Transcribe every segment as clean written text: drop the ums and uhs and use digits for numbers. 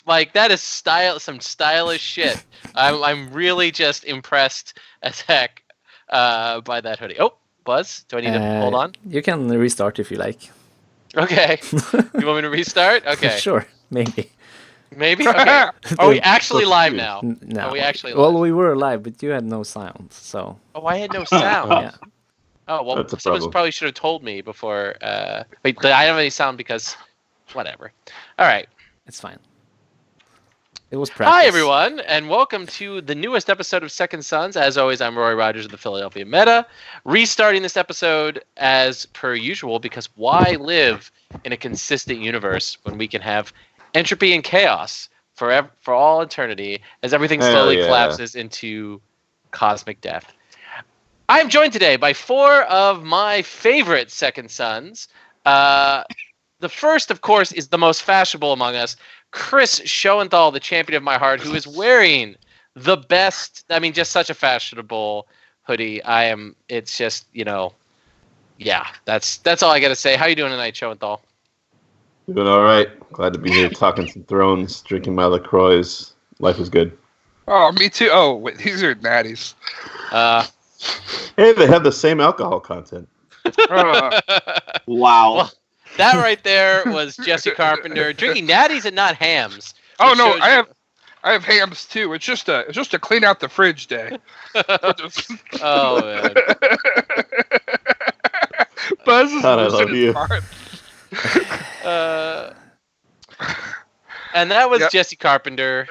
Like that is some stylish shit. I'm really just impressed as heck by that hoodie. Oh, Buzz, do I need to hold on? You can restart if you like. Okay. You want me to restart? Okay. Sure, maybe. Maybe? Okay. Are we actually live now? No. Are we actually live? Well, we were live, but you had no sound, so. Oh, I had no sound. Yeah. Oh, well, That's a someone problem. probably should have told me before. Wait, I don't have any sound because whatever. All right. It's fine. It was practice. Hi, everyone, and welcome to the newest episode of Second Sons. As always, I'm Roy Rogers of the Philadelphia Meta. Restarting this episode as per usual because why live in a consistent universe when we can have entropy and chaos for all eternity as everything slowly collapses into cosmic death. I'm joined today by four of my favorite Second Sons. The first, of course, is the most fashionable among us, Chris Schoenthal, the champion of my heart, who is wearing the best, just such a fashionable hoodie. It's just, yeah, that's all I got to say. How you doing tonight, Schoenthal? Doing all right. Glad to be here talking some Thrones, drinking my LaCroix. Life is good. Oh, me too. Oh, wait, these are natties. Hey, they have the same alcohol content. Wow. Well, that right there was Jesse Carpenter drinking natties and not hams. Oh no, I have hams too. It's just to clean out the fridge day. Oh man. Buzz is God, I love you. And that was Jesse Carpenter.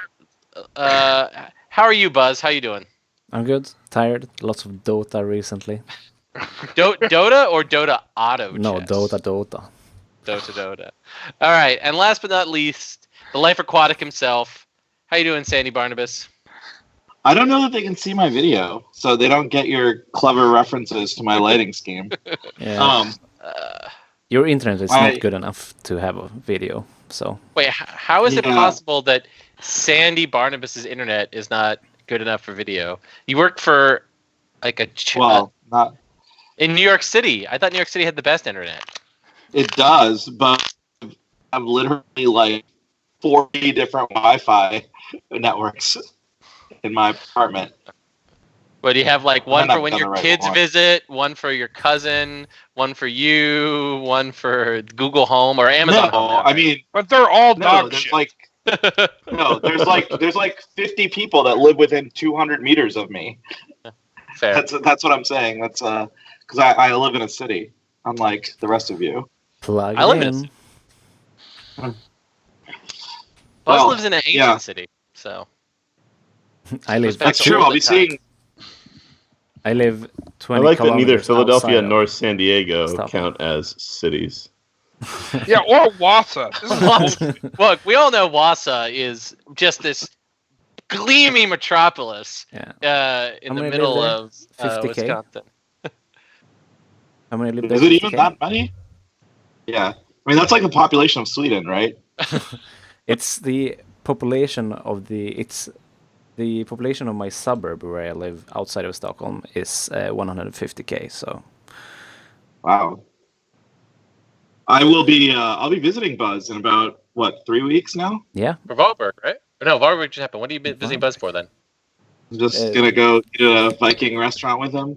How are you, Buzz? How you doing? I'm good. Tired. Lots of Dota recently. Dota or Dota Auto? No, chess? Dota. Dota. All right, and last but not least, the Life Aquatic himself. How you doing, Sandy Barnabas? I don't know that they can see my video, so they don't get your clever references to my lighting scheme. Yeah. Your internet is not good enough to have a video, so. Wait, how is it possible that Sandy Barnabas's internet is not good enough for video? You work for like not in New York City. I thought New York City had the best internet. It does, but I'm literally like 40 different Wi-Fi networks in my apartment. But do you have like one for when your kids visit, one for your cousin, one for you, one for Google Home or Amazon Home? I mean, but they're all dog shit. There's like 50 people that live within 200 meters of me. Fair. That's what I'm saying. That's because I live in a city, unlike the rest of you. I live in. Buzz lives in an ancient city, so. I live. That's true. I'll be seeing. I live 20 I like that neither Philadelphia outside nor San Diego count as cities. Yeah, or Wausau. Look, we all know Wausau is just this gleamy metropolis in the middle of 50K? Wisconsin. How many live there? Is it even that many? Yeah. I mean, that's like the population of Sweden, right? It's the population of the population of my suburb where I live outside of Stockholm is 150K, so. Wow. I'll be visiting Buzz in about, 3 weeks now? Yeah. For Valborg, right? No, Valborg just happened. What are you visiting Buzz for then? I'm just gonna go eat at a Viking restaurant with him.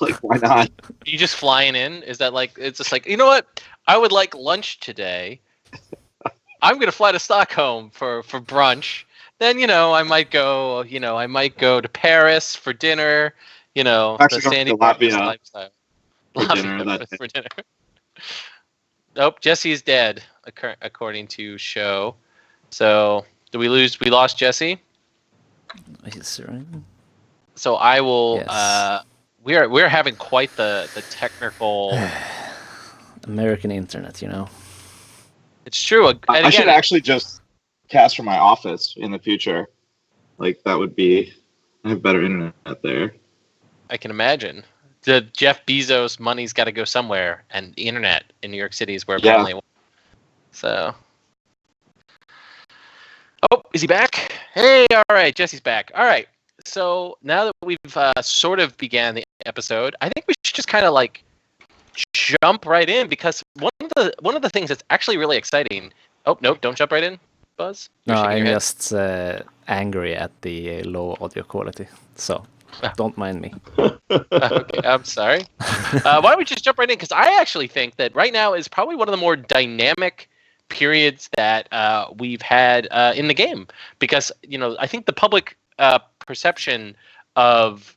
Like, why not? You just flying in? Is that like, it's just like, you know what? I would like lunch today. I'm gonna fly to Stockholm for brunch. Then, I might go to Paris for dinner, Actually, the Sandy Latvia lifestyle. for dinner. Nope, Jesse's dead, according to show. So, we lost Jesse? He's right. So I will, Yes. we're having quite the technical... American internet, It's true. I should actually just cast from my office in the future. Like, that would be... I have better internet there. I can imagine. The Jeff Bezos money's got to go somewhere, and the internet in New York City is where apparently. So. Oh, is he back? Hey, all right, Jesse's back. All right. So now that we've sort of began the episode, I think we should just kind of like jump right in because one of the things that's actually really exciting. Oh no, don't jump right in. Buzz? No, You're shaking I'm your head? just angry at the low audio quality. So don't mind me. Okay, I'm sorry. Why don't we just jump right in? Because I actually think that right now is probably one of the more dynamic periods that we've had in the game. Because, I think the public perception of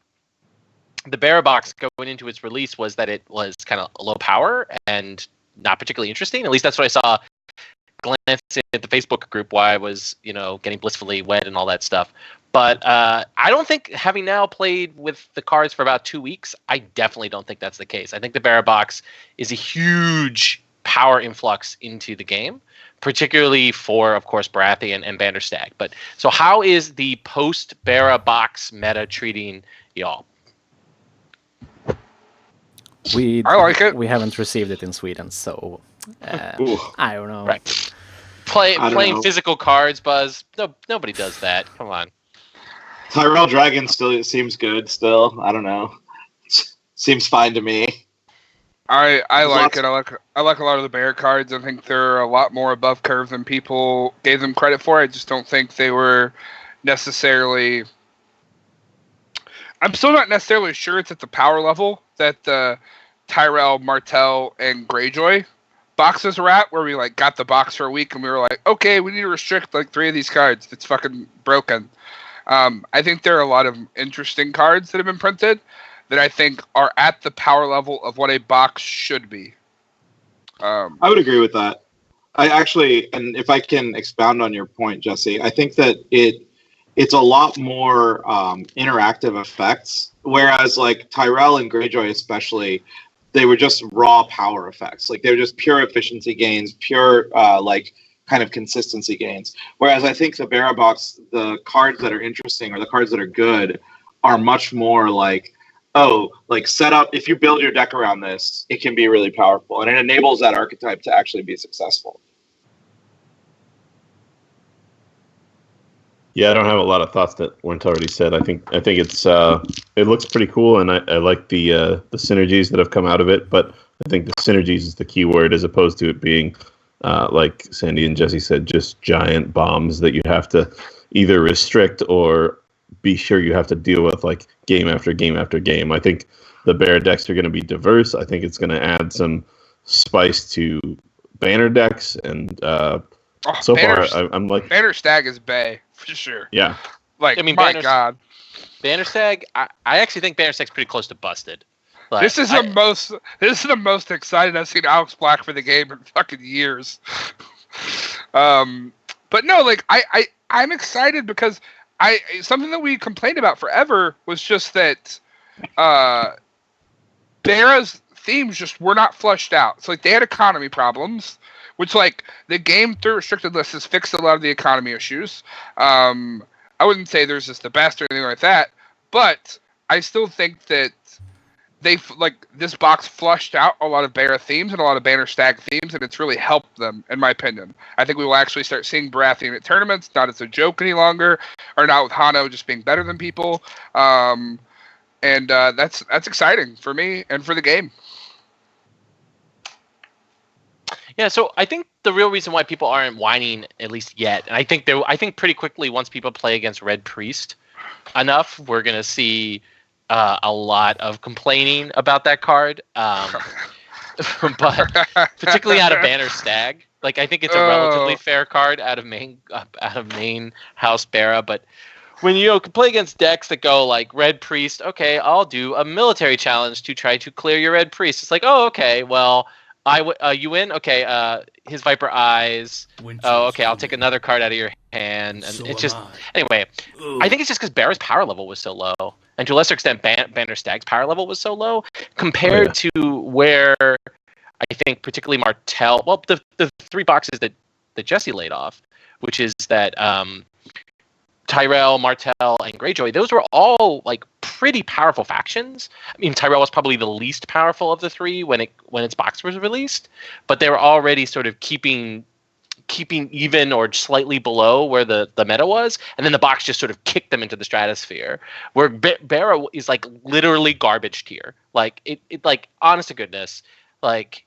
the Bearer box going into its release was that it was kind of low power and not particularly interesting. At least that's what I saw glancing at the Facebook group while I was, getting blissfully wed and all that stuff. But I don't think, having now played with the cards for about 2 weeks, I definitely don't think that's the case. I think the Bearer box is a huge power influx into the game, particularly for, of course, Baratheon and Bannerstag. But so how is the post-Bearer box meta treating y'all? I like it. We haven't received it in Sweden, so Ooh. I don't know. Right. I don't Playing know. physical cards, Buzz. No, nobody does that. Come on. Tyrell Dragon still seems good. Still, I don't know. Seems fine to me. I like Lots- it. I like a lot of the bear cards. I think they're a lot more above curve than people gave them credit for. I just don't think they were necessarily. I'm still not necessarily sure it's at the power level that the Tyrell, Martell, and Greyjoy boxes are at, where we got the box for a week and we were like, okay, we need to restrict 3 of these cards. It's fucking broken. I think there are a lot of interesting cards that have been printed that I think are at the power level of what a box should be. I would agree with that. I actually, and if I can expound on your point, Jesse, I think that it's a lot more interactive effects, whereas Tyrell and Greyjoy especially, they were just raw power effects. They were just pure efficiency gains, pure kind of consistency gains. Whereas I think the Bearer box, the cards that are interesting or the cards that are good are much more set up. If you build your deck around this, it can be really powerful, and it enables that archetype to actually be successful. Yeah, I don't have a lot of thoughts that weren't already said. I think it's it looks pretty cool, and I like the synergies that have come out of it. But I think the synergies is the key word, as opposed to it being like Sandy and Jesse said, just giant bombs that you have to either restrict or be sure you have to deal with game after game after game. I think the Bear decks are going to be diverse. I think it's going to add some spice to Banner decks, and so Banner, far I'm Banner Stag is Bay for sure. yeah. My God, Bannerstag, I actually think Bannerstag's pretty close to busted. this is the most excited I've seen Alex Black for the game in fucking years. But no, I'm excited because something that we complained about forever was just that Beara's themes just were not flushed out. So they had economy problems, which the game through restricted lists has fixed a lot of the economy issues. I wouldn't say there's just the best or anything like that, but I still think that this box flushed out a lot of Bear themes and a lot of Banner Stag themes, and it's really helped them, in my opinion. I think we will actually start seeing Baratheon at tournaments, not as a joke any longer, or not with Hano just being better than people. And that's exciting for me and for the game. Yeah, so I think the real reason why people aren't whining, at least yet, and I think pretty quickly once people play against Red Priest enough, we're gonna see a lot of complaining about that card, but particularly out of Banner Stag. I think it's a relatively fair card out of main house Barra, but when you can play against decks that go Red Priest, okay, I'll do a military challenge to try to clear your Red Priest. It's okay, well, you win? Okay, his Viper Eyes. Oh, okay, I'll take another card out of your hand. And it's just... Anyway, I think it's just because Barra's power level was so low. And to a lesser extent, Banner Stag's power level was so low compared to where I think particularly Martell... Well, the 3 boxes that Jesse laid off, which is that Tyrell, Martell, and Greyjoy, those were all pretty powerful factions. I mean, Tyrell was probably the least powerful of the 3 when its box was released, but they were already sort of keeping even or slightly below where the meta was, and then the box just sort of kicked them into the stratosphere. Where Barra is literally garbage tier. It honest to goodness, Like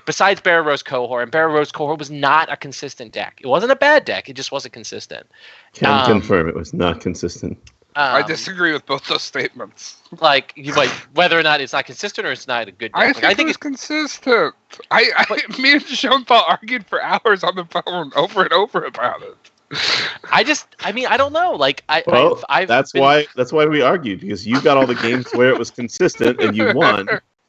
besides Barrow-Rose Cohort, and Barrow-Rose Cohort was not a consistent deck. It wasn't a bad deck. It just wasn't consistent. Can confirm it was not consistent. I disagree with both those statements. Like whether or not it's not consistent or it's not a good deck. I think it's consistent. Me and Schoenthal argued for hours on the phone over and over about it. I don't know. Like that's why we argued, because you got all the games where it was consistent and you won,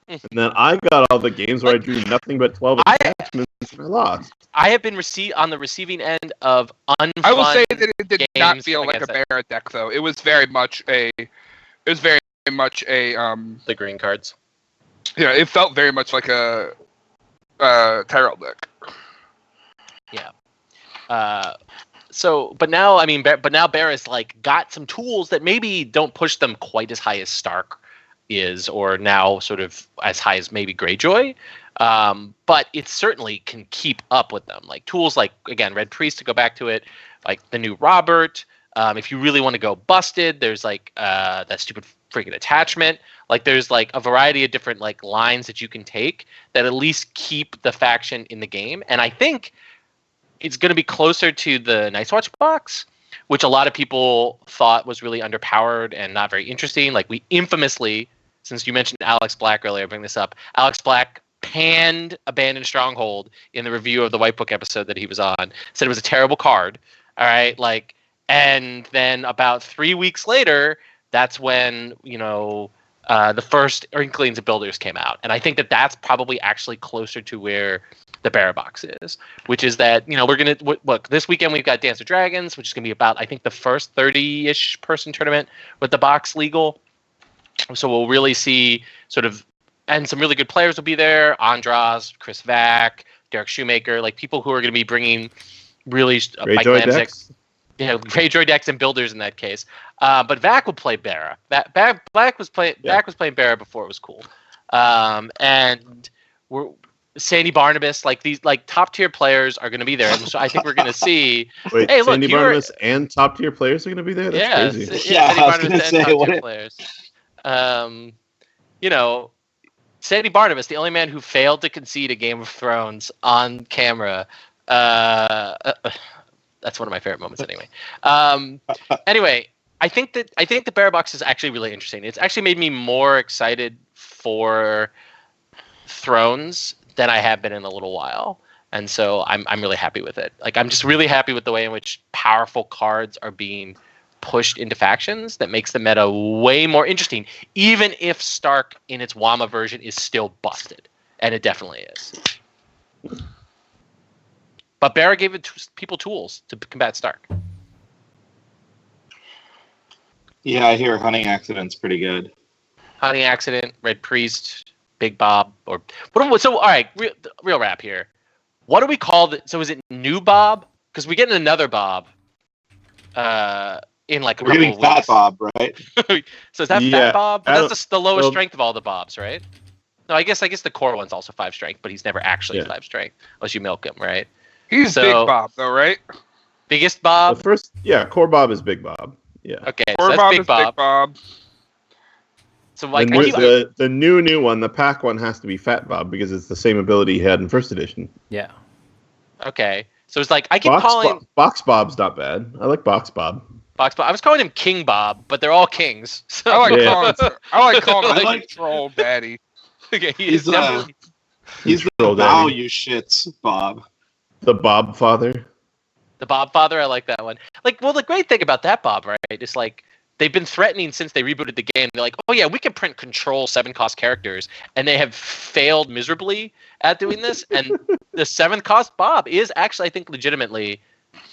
and then I got all the games where I drew nothing but 12 attachments and I lost. I have been on the receiving end of unfun. I will say that it did not feel like a Bear deck, though. It was very much a. The green cards. Yeah, it felt very much like a Tyrell deck. Yeah. But now Barris like got some tools that maybe don't push them quite as high as Stark is, or now sort of as high as maybe Greyjoy. But it certainly can keep up with them. Like tools like, again, Red Priest, to go back to it, like the new Robert. If you really want to go busted, there's like that stupid freaking attachment. Like there's like a variety of different like lines that you can take that at least keep the faction in the game. And I think it's going to be closer to the Night's Watch box, which a lot of people thought was really underpowered and not very interesting. Like we infamously, since you mentioned Alex Black earlier, bring this up. Alex Black panned Abandoned Stronghold in the review of the White Book episode that he was on. Said it was a terrible card. All right, like, and then about 3 weeks later, that's when the first Inklings of Builders came out, and I think that that's probably actually closer to where the Barra box is, which is that we're gonna look this weekend. We've got Dance of Dragons, which is gonna be about, I think, the first 30-ish person tournament with the box legal. So we'll really see sort of, and some really good players will be there. Andras, Chris Vack, Derek Shoemaker, like people who are going to be bringing really Greyjoy decks. Greyjoy decks and builders in that case. But Vack will play Barra. Vack was playing Barra before it was cool. And Sandy Barnabas, like these like top tier players are going to be there. And so I think we're going to see. Wait, hey, look, Sandy Barnabas and top tier players are going to be there. That's crazy. Sandy Barnabas and top tier players. Sandy Barnabas, the only man who failed to concede a Game of Thrones on camera. That's one of my favorite moments, anyway. Anyway, I think the Bear Box is actually really interesting. It's actually made me more excited for Thrones than I have been in a little while, and so I'm really happy with it. Like I'm just really happy with the way in which powerful cards are being pushed into factions. That makes the meta way more interesting, even if Stark in its Wama version is still busted, and it definitely is. But Barra gave people tools to combat Stark. Yeah, I hear Hunting Accident's pretty good. Hunting Accident, Red Priest, Big Bob, or what? So, all right, real rap here. What do we call it? So, is it New Bob? Because we're getting another Bob. In like a couple of weeks. Fat Bob, right? So is that Fat Bob? But that's the lowest strength of all the Bobs, right? No, I guess the core one's also 5 strength, but he's never actually 5 strength unless you milk him, right? He's Big Bob, though, right? Biggest Bob. Core Bob is Big Bob. Yeah. Okay, core so that's Bob Big is Bob. Big Bob. So like the new one, the pack one has to be Fat Bob because it's the same ability he had in first edition. Yeah. Okay, so it's like I keep calling Box Bob's not bad. I like Box Bob. Box Bob. I was calling him King Bob, but they're all kings. So. I like calling him Troll Daddy. Okay, he's the value shits Bob. The Bob Father. The Bob Father. I like that one. Like, well, the great thing about that Bob, right, is like they've been threatening since they rebooted the game. They're like, oh yeah, we can print control 7-cost characters, and they have failed miserably at doing this. And the 7th cost Bob is actually, I think, legitimately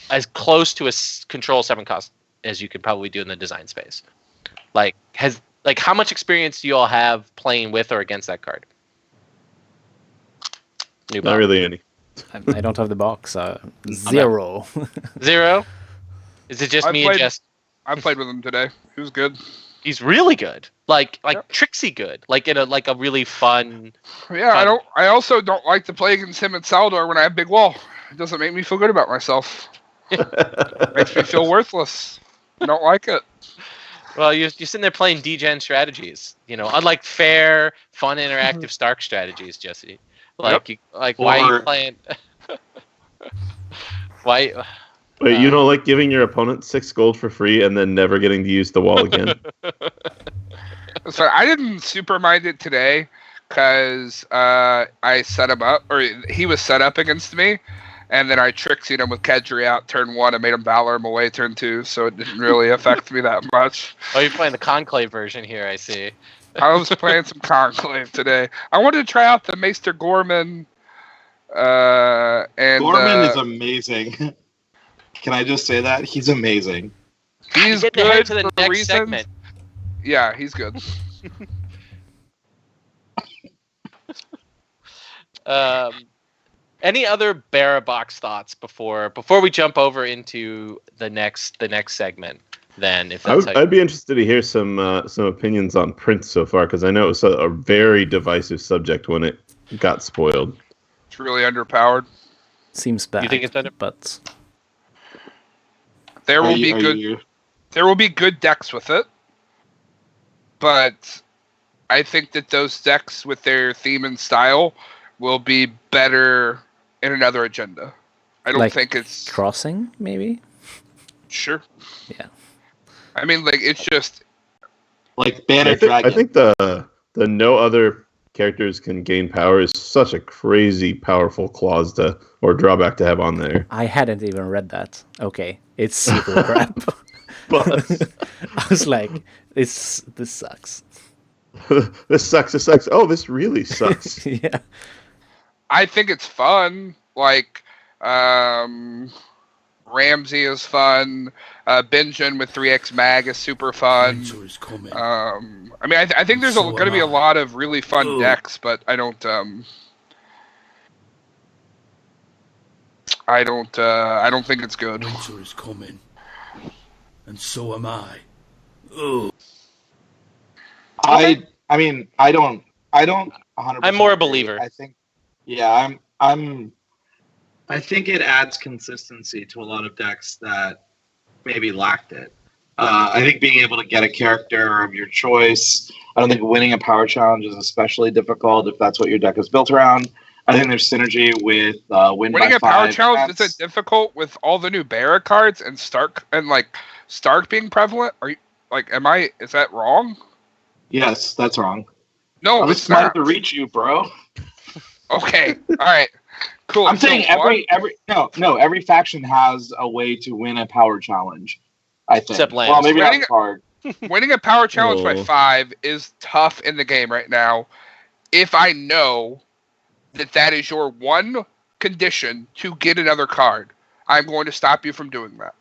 as close to a control 7-cost as you could probably do in the design space. Like, how much experience do you all have playing with or against that card? Not really any. I don't have the box. 0. 0? Is it just me and Jess? I played with him today. He was good. He's really good. Like Trixie good. Like in a really fun. Yeah, fun. I also don't like to play against him at Saldor when I have Big Wall. It doesn't make me feel good about myself. Makes me feel worthless. I don't like it. Well, you're sitting there playing degen strategies. Unlike fair, fun, interactive Stark strategies, Jesse. Why are you playing? Why? Wait, you don't like giving your opponent 6 gold for free and then never getting to use the wall again? So I didn't super mind it today because I set him up, or he was set up against me, and then I trixied him with Kedri out turn 1 and made him Valor him away turn 2, so it didn't really affect me that much. Oh, you're playing the Conclave version here, I see. I was playing some Conclave today. I wanted to try out the Maester Gorman. Gorman is amazing. Can I just say that? He's amazing. He's good good to the for next reasons. segment. Yeah, he's good. Any other Barabox thoughts before we jump over into the next segment? Then, if that's I'd be interested to hear some opinions on Prince so far, because I know it was a very divisive subject when it got spoiled. It's really underpowered. Seems bad. You think it's but there will be good. There will be good decks with it, but I think that those decks with their theme and style will be better in another agenda. I don't think it's crossing, maybe. Sure. Yeah. I mean, it's just like Banner Dragon. I think the no other characters can gain power is such a crazy powerful clause or drawback to have on there. I hadn't even read that. Okay, it's super crap. But I was like, this sucks. This sucks. Oh, this really sucks. Yeah. I think it's fun. Ramsey is fun. Benjin with 3x Mag is super fun. I mean, I think there's going to be a lot of really fun decks, but I don't think it's good. Winter is coming, and so am I. Ugh. I mean, I don't 100%. I'm more a believer. I think, yeah, I think it adds consistency to a lot of decks that maybe lacked it. I think being able to get a character of your choice. I don't think winning a power challenge is especially difficult if that's what your deck is built around. I think there's synergy with winning a power challenge. Is it difficult with all the new Barra cards and Stark being prevalent? Are you is that wrong? Yes, that's wrong. No, it's not to reach you, bro. Okay, all right, cool. I'm saying every faction has a way to win a power challenge. I think. Except lands. Well, maybe that's hard. Winning a power challenge by 5 is tough in the game right now. If I know that is your one condition to get another card, I'm going to stop you from doing that.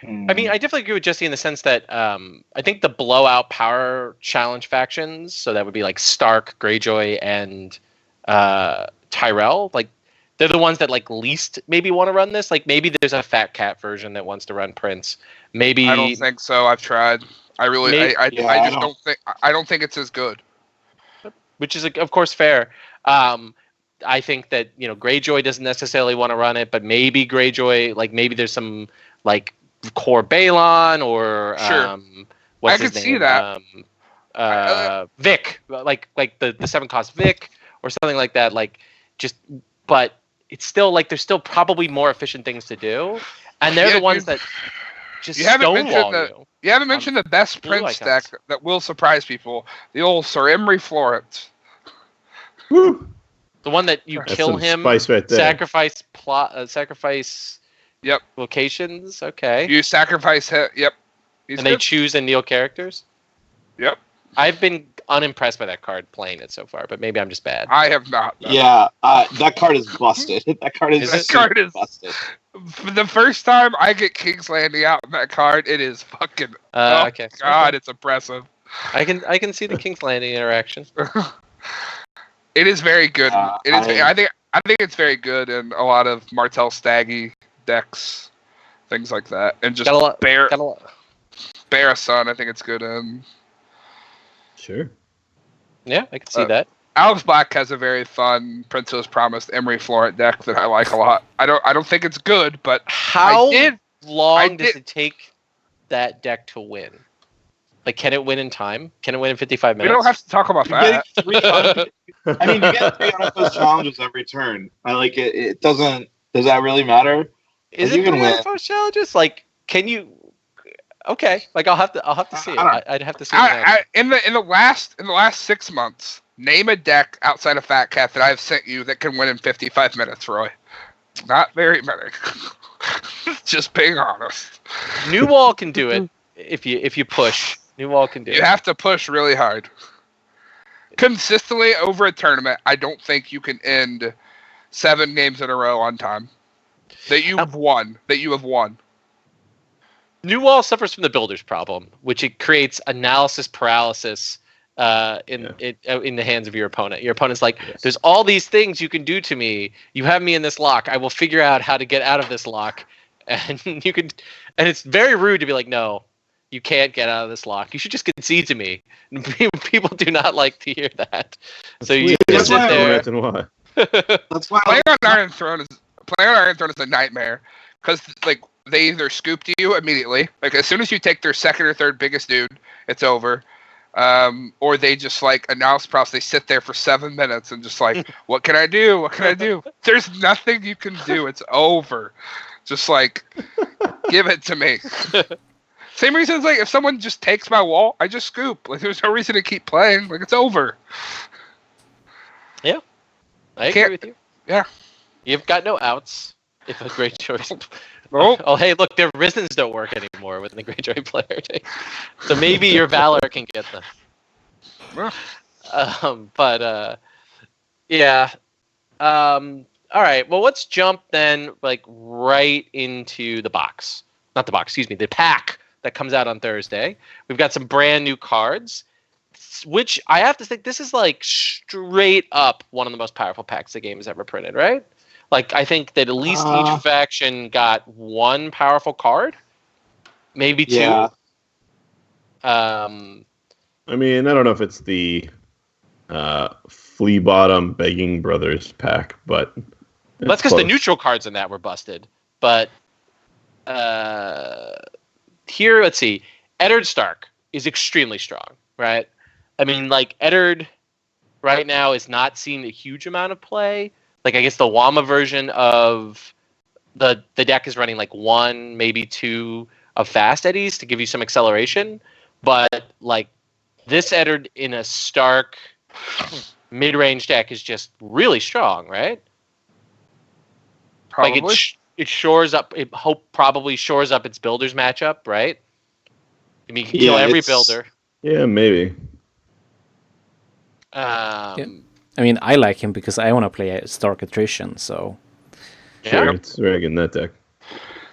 I mean, I definitely agree with Jesse in the sense that I think the blowout power challenge factions, so that would be like Stark, Greyjoy, and Tyrell, they're the ones that least maybe want to run this. Maybe there's a Fat Cat version that wants to run Prince. Maybe I don't think so. I've tried. I don't think it's as good. Which is of course fair. I think that Greyjoy doesn't necessarily want to run it, but maybe Greyjoy maybe there's some core Balon or sure. What's I his could name? see that. Vic, like the 7 cost Vic or something like that. But it's still there's still probably more efficient things to do, and they're the ones that just stonewall you. You haven't mentioned the best Prince deck that will surprise people. The old Sir Emery Florence. Woo! The one that you That's kill him, spice right there. sacrifice. Yep. Locations. Okay. You sacrifice him. Yep. They choose and kneel characters. Yep. I've been unimpressed by that card playing it so far, but maybe I'm just bad. I have not. Yeah, that card is busted. That card is busted. For the first time I get King's Landing out in that card, it is fucking. Okay. God, it's impressive. I can see the King's Landing interaction. It is very good. I think it's very good in a lot of Martell Staggy decks, things like that, and just Bear Sun. I think it's good in. Sure. Yeah, I can see that. Alex Black has a very fun Princess Promised Emery Florent deck that I like a lot. I don't think it's good, but how long does it take that deck to win? Like, can it win in time? Can it win in 55 We minutes? don't have to talk about You're getting that. 3 I mean, you get 3 unopposed challenges every turn. I like it. It doesn't. Does that really matter? Is You it can three win. unopposed challenges? Like, can you? Okay, like I'll have to see it. I don't- I'd have to see it. In the last 6 months, name a deck outside of Fat Cat that I've sent you that can win in 55 minutes, Roy. Not very many. Just being honest. New Wall can do it if you push. New Wall can do You it. have to push really hard. Consistently over a tournament, I don't think you can end 7 games in a row on time. That you have won. New Wall suffers from the builder's problem, which it creates analysis paralysis in the hands of your opponent. Your opponent's like, there's all these things you can do to me. You have me in this lock. I will figure out how to get out of this lock. And and it's very rude to be like, no, you can't get out of this lock. You should just concede to me. People do not like to hear that. So you just sit there. Why. That's why. Playing on Iron Throne is a nightmare because like they either scoop to you immediately, like as soon as you take their second or third biggest dude, it's over. Or they just like announce props. They sit there for 7 minutes and just like, what can I do? What can I do? There's nothing you can do. It's over. Just like, give it to me. Same reason as like if someone just takes my wall, I just scoop. Like there's no reason to keep playing. Like it's over. Yeah, I agree with you. Yeah, you've got no outs if a great choice. Nope. Oh, hey, look, their Risens don't work anymore with the Great Joy player. So maybe your Valor can get them. Yeah. All right. Well, let's jump then, like right into the box. Not the box. Excuse me. The pack that comes out on Thursday. We've got some brand new cards, which I have to think this is like straight up one of the most powerful packs the game has ever printed, right? Like, I think that at least each faction got 1 powerful card, maybe 2. Yeah. I mean, I don't know if it's the Flea Bottom Begging Brothers pack, but that's because the neutral cards in that were busted. But here, let's see. Eddard Stark is extremely strong, right? I mean, like, Eddard right now is not seeing a huge amount of play. Like, I guess the Wama version of the deck is running like 1, maybe 2 of fast eddies to give you some acceleration. But like this Eddard in a Stark mid-range deck is just really strong, right? Probably. Like it shores up. It probably shores up its builders matchup, right? I mean, you can kill every builder. Yeah, maybe. I mean, I like him because I want to play a Stark Attrition, so... Sure, it's very good in that deck.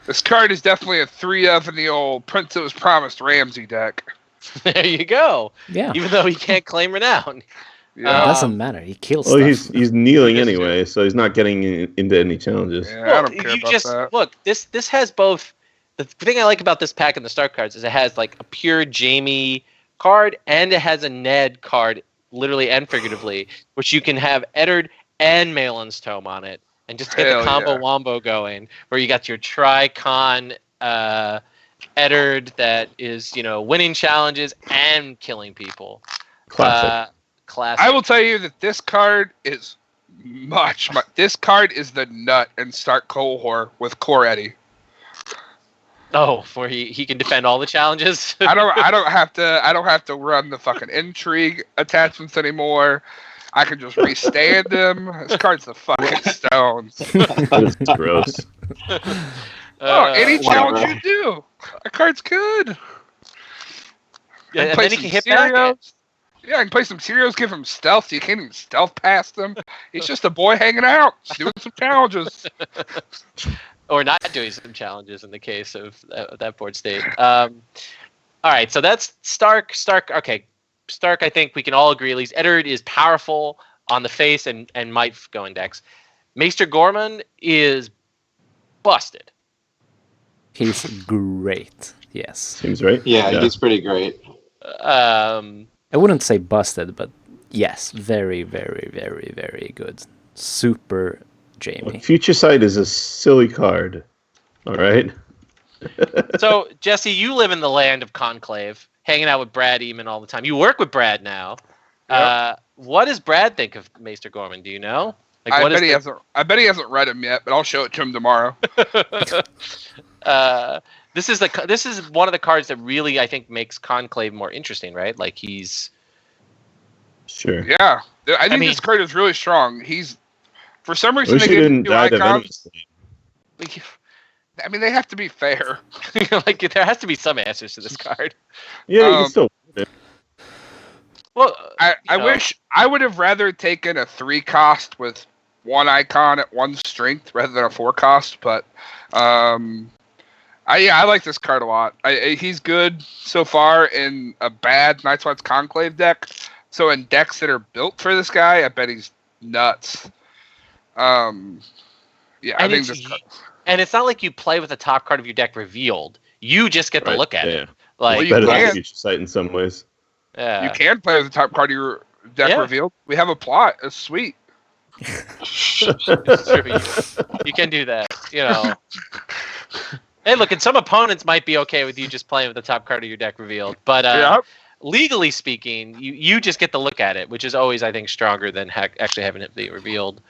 This card is definitely a 3 of in the old Prince that was promised Ramsey deck. There you go. Yeah. Even though he can't claim renown. Yeah. It doesn't matter. He kills Well, stuff. he's kneeling anyway, so he's not getting into any challenges. Yeah, Well, I don't care about that. Look, this has both. The thing I like about this pack and the Stark cards is it has like a pure Jamie card and it has a Ned card, literally and figuratively, which you can have Eddard and Malin's Tome on it, and just get the combo wombo going, where you got your Tricon Eddard that is, winning challenges and killing people. Classic. Classic. I will tell you that this card is this card is the nut in Stark Cohort with Core Eddie. Oh, where he can defend all the challenges. I don't have to run the fucking intrigue attachments anymore. I can just restand them. This card's the fucking stones. That is gross. Any challenge you do, that card's good. Yeah, and play then he some can hit back. Serios. Yeah, I can play some Serios, give him stealth, so you can't even stealth past them. He's just a boy hanging out, just doing some challenges. Or not doing some challenges in the case of that board state. All right, so that's Stark. Okay, Stark, I think we can all agree, at least Eddard is powerful on the face and might go in decks. Maester Gorman is busted. He's great, yes. Seems right. Yeah, he's pretty great. I wouldn't say busted, but yes, very, very, very, very good. Super Jamie. Future Sight is a silly card. All right. So, Jesse, you live in the land of Conclave. hanging out with Brad Eamon all the time. You work with Brad now. Yep. What does Brad think of Maester Gorman? Do you know? Like, I bet he hasn't read him yet, but I'll show it to him tomorrow. This is one of the cards that really, I think, makes Conclave more interesting, right? Like, he's... Sure. Yeah. I think this card is really strong. He's... For some reason, Wish they he gave didn't two die the icons. venomously. I mean, they have to be fair. Like, there has to be some answers to this card. Yeah, you can still win it. Well, I wish I would have rather taken a 3-cost with 1 icon at 1 strength rather than a 4-cost, but I like this card a lot. He's good so far in a bad Night's Watch Conclave deck. So in decks that are built for this guy, I bet he's nuts. Yeah, I think this card. And it's not like you play with the top card of your deck revealed. You just get to look at it. Like, Well, you Better can. than Future Sight in some ways. yeah. You can play with the top card of your deck revealed. We have a plot. It's sweet. Sure, you can do that. You know. Hey, look, and some opponents might be okay with you just playing with the top card of your deck revealed, but legally speaking, you just get to look at it, which is always, I think, stronger than actually having it be revealed.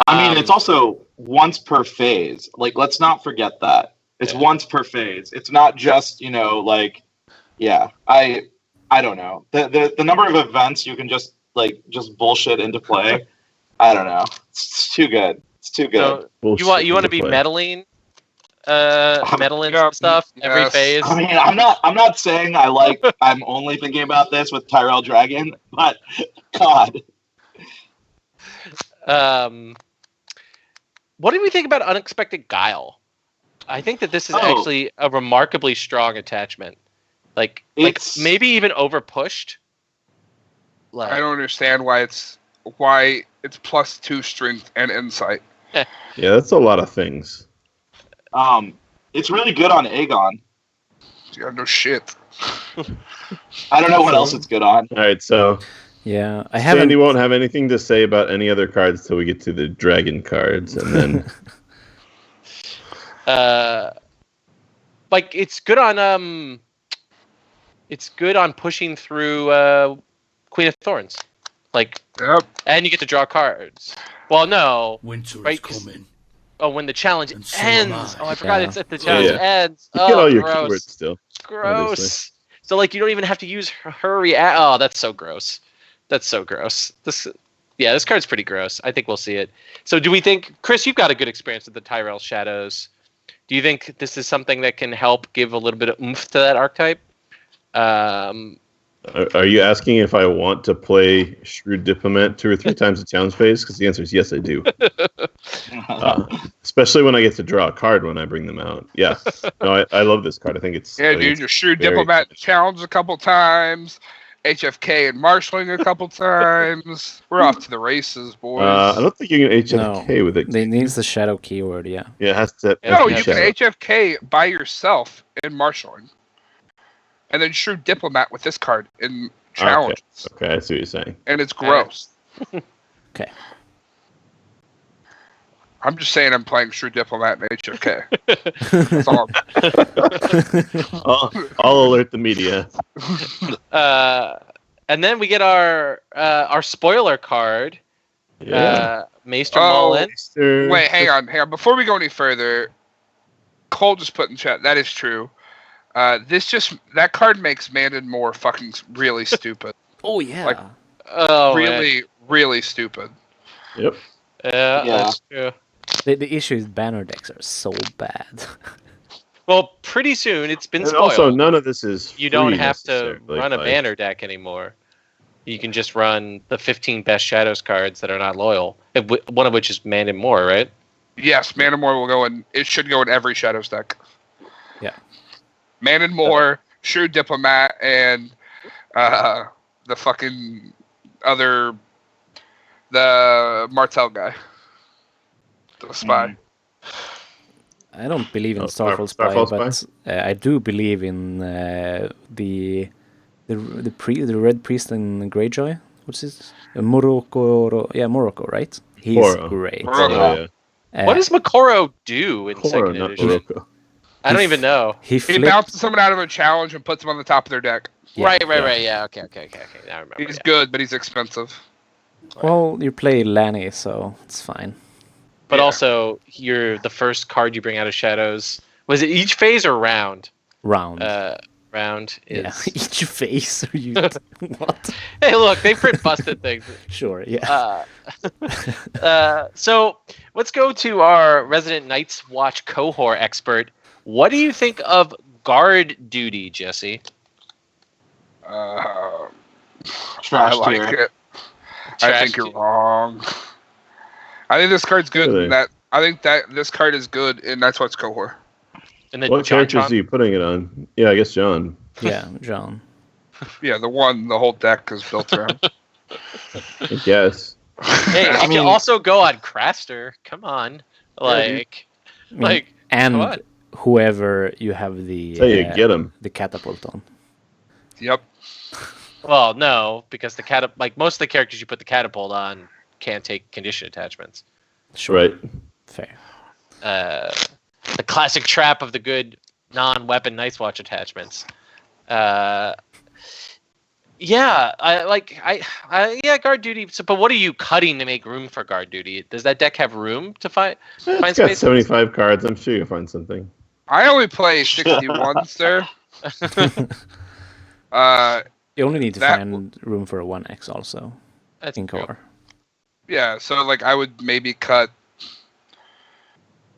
I mean, it's also once per phase. Like, let's not forget that. It's once per phase. It's not just, like, I don't know. The number of events you can just bullshit into play, I don't know. It's too good. It's too good. So you want to be meddling some stuff every phase? I mean, I'm not saying I'm only thinking about this with Tyrell Dragon, but God. What do we think about Unexpected Guile? I think that this is actually a remarkably strong attachment. Like maybe even over pushed. I don't understand why it's +2 strength and insight. Yeah, that's a lot of things. It's really good on Aegon. Yeah, no shit. I don't know what else it's good on. All right, so yeah, I haven't. Sandy won't have anything to say about any other cards till we get to the dragon cards, and then like it's good on pushing through Queen of Thorns. Like, and you get to draw cards. Well, no, winter is coming. Oh, when the challenge And so ends. am I. I forgot it's at the challenge ends. you get all your gross. keywords still. Gross. Obviously. So like you don't even have to use her react. Oh, that's so gross. That's so gross. This card's pretty gross. I think we'll see it. So do we think, Chris, you've got a good experience with the Tyrell Shadows. Do you think this is something that can help give a little bit of oomph to that archetype? Are you asking if I want to play Shrewd Diplomat 2 or 3 times the challenge phase? Because the answer is yes, I do. Especially when I get to draw a card when I bring them out. Yeah, no, I love this card. I think it's Your Shrewd Diplomat challenge a couple times, HFK and marshalling a couple times. We're off to the races, boys. I don't think you can HFK with it. It needs the shadow keyword, yeah. Yeah, it has to. No, you can HFK by yourself in marshalling. And then Shrewd Diplomat with this card in challenge. Okay, I see what you're saying. And it's gross. Okay. I'm just saying I'm playing Shrewd Diplomat and HFK. That's all. I'll alert the media. And then we get our spoiler card. Yeah. Maester Mullen. Wait, hang on. Before we go any further, Cole just put in chat, that is true. That card makes Mandon Moore fucking really stupid. Oh yeah. Like, really stupid. Yep. Yeah, that's true. The issue is banner decks are so bad. Well, pretty soon it's been And spoiled. also, none of this is. You don't free have to necessarily, run a like- banner deck anymore. You can just run the 15 best Shadows cards that are not loyal. One of which is Mandon Moore, right? Yes, Mandon Moore will go in. It should go in every Shadows deck. Yeah. Mandon Moore, Shrewd Diplomat, and the fucking the Martell guy. The spy. I don't believe in Starfall Starfall Spy? Spy, but I do believe in the Red Priest in Greyjoy. What's his? Morocco, right? He's Moro. great. Morocco. Yeah. What does Makoro do in Koro, second not edition? Morocco. I don't even know. He He flipped. bounces someone out of a challenge and puts them on the top of their deck. Yeah, right. yeah. Yeah. Okay. Now I remember. He's yeah. good, but he's expensive. Well, you play Lanny, so it's fine. But Yeah. also, the first card you bring out of Shadows. Was it each phase or round? Round. Round is. Yeah, each face. Or you what? Hey, look, they print busted things. Sure. Yeah. So let's go to our resident Night's Watch cohort expert. What do you think of guard duty, Jesse? I Trash like tier. it. I think you're wrong. I think this card's good. Really? I think that this card is good, and that's what's cohort. And then What John characters are you putting it on? Yeah, I guess John. Yeah, John. Yeah, the whole deck is built around. I guess. Hey, I you mean- can also go on Craster. Come on, like, I mean, like, come on. and whoever you have the That's how you get them. the catapult on. Yep. Well, no, because most of the characters you put the catapult on can't take condition attachments. Sure. Right. Fair. The classic trap of the good non-weapon Night's Watch attachments. Yeah, guard duty. So, but what are you cutting to make room for guard duty? Does that deck have room to find It's got space? 75 cards. I'm sure you'll find something. I only play 61, sir. You only need to That find room for a 1x also That's in true. core. Yeah, so like I would maybe cut.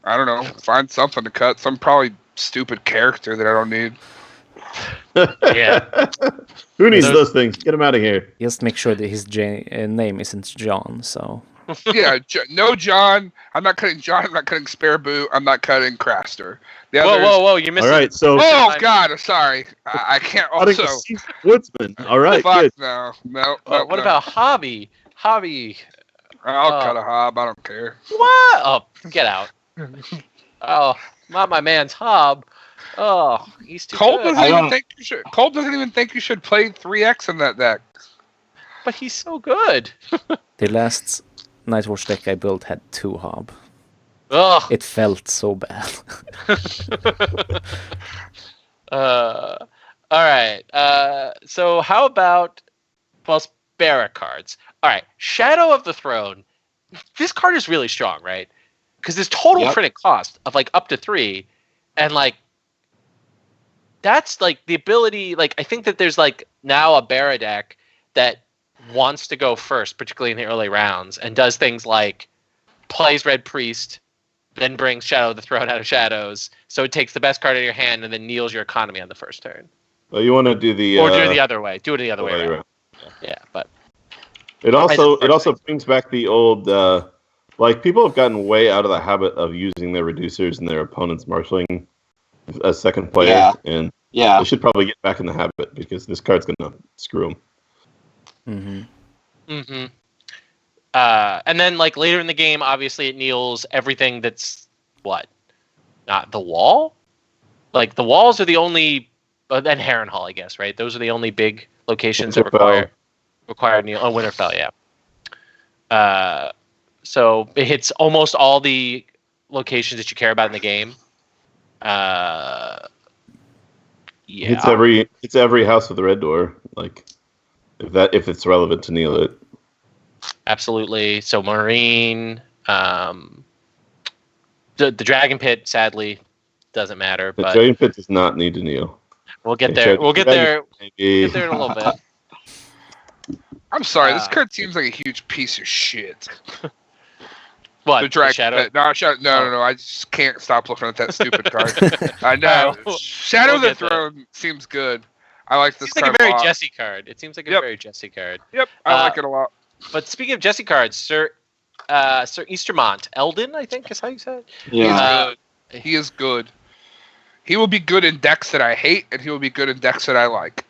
I don't know. Find something to cut. Some probably stupid character that I don't need. Yeah. Who needs Those- those things? Get him out of here. Just make sure that his name isn't John. So Yeah, no John. I'm not cutting John. I'm not cutting Spare Boot. I'm not cutting Craster. The others, Whoa! You're missing. All right, so Oh God, I'm sorry. I can't cutting also. a Secret Woodsman. All right, Fuck good. no. No. What no. about Hobby? Hobby. I'll cut a hob. I don't care. What? Oh, get out. Oh, not my man's Hob. Oh, he's too Cole good. doesn't even think you should. Cole doesn't even think you should play 3x in that deck. But he's so good. the last Nightwatch deck I built had 2 hob. Ugh. It felt so bad. All right. So how about Spara cards? All right. Shadow of the Throne. This card is really strong, right? Because there's total Yep. credit cost of like up to 3, and like that's like the ability. Like I think that there's like now a Bara deck that wants to go first, particularly in the early rounds, and does things like plays Red Priest, then brings Shadow of the Throne out of Shadows, so it takes the best card out of your hand and then kneels your economy on the first turn. Well, you want to do the Or do it the other way. Do it the other way way around. around. Yeah, but It also brings back the old like people have gotten way out of the habit of using their reducers and their opponent's marshaling as second player, Yeah. and Yeah. they should probably get back in the habit because this card's gonna screw them. Mm-hmm. and then like later in the game, obviously it kneels everything that's not the wall. Like the walls are the only, and Harrenhal, I guess, right? Those are the only big locations that require kneel. Oh, Winterfell, yeah. So it hits almost all the locations that you care about in the game. Yeah. It's every house with the red door. Like if it's relevant to kneel it. Absolutely. So Marine, the Dragon Pit, sadly, doesn't matter. The But Dragon Pit does not need to kneel. we'll get there. We'll get there. Get there in a little bit. I'm sorry. This Ah. card seems like a huge piece of shit. What? The Dragon Shadow? Pit. No. I just can't stop looking at that stupid card. I know. We'll Shadow of the get there. Throne seems good. I like this Seems like card a very lot. Jesse card. It seems like a Yep. very Jesse card. Yep, I like it a lot. But speaking of Jesse cards, Sir Eastermont, Eldon, I think is how you say it. Yeah. He is good. He will be good in decks that I hate, and he will be good in decks that I like.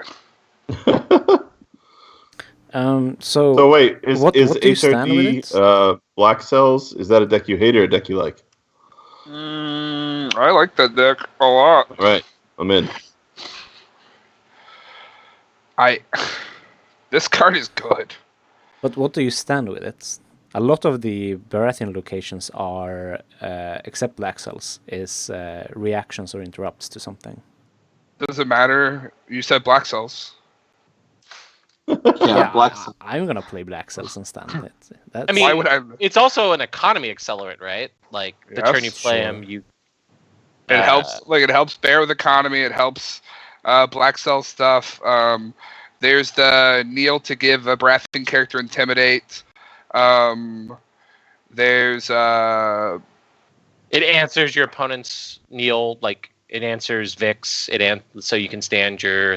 So wait, is what do you stand with HRD it? Black Cells? Is that a deck you hate or a deck you like? I like that deck a lot. All right, I'm in. This card is good. But what do you stand with it? A lot of the Baratheon locations are, except Black Cells, is reactions or interrupts to something. Doesn't matter. You said Black Cells. Yeah, Black. I'm gonna play Black Cells and stand it. That's, I mean, Why would I? it's also an economy accelerant, right? Like the Yes, turn you play sure. them, you. It helps. Like it helps bear with economy. It helps Black Cell stuff. There's the kneel to give a Baratheon character intimidate. There's It answers your opponent's kneel, like it answers Vix. So you can stand your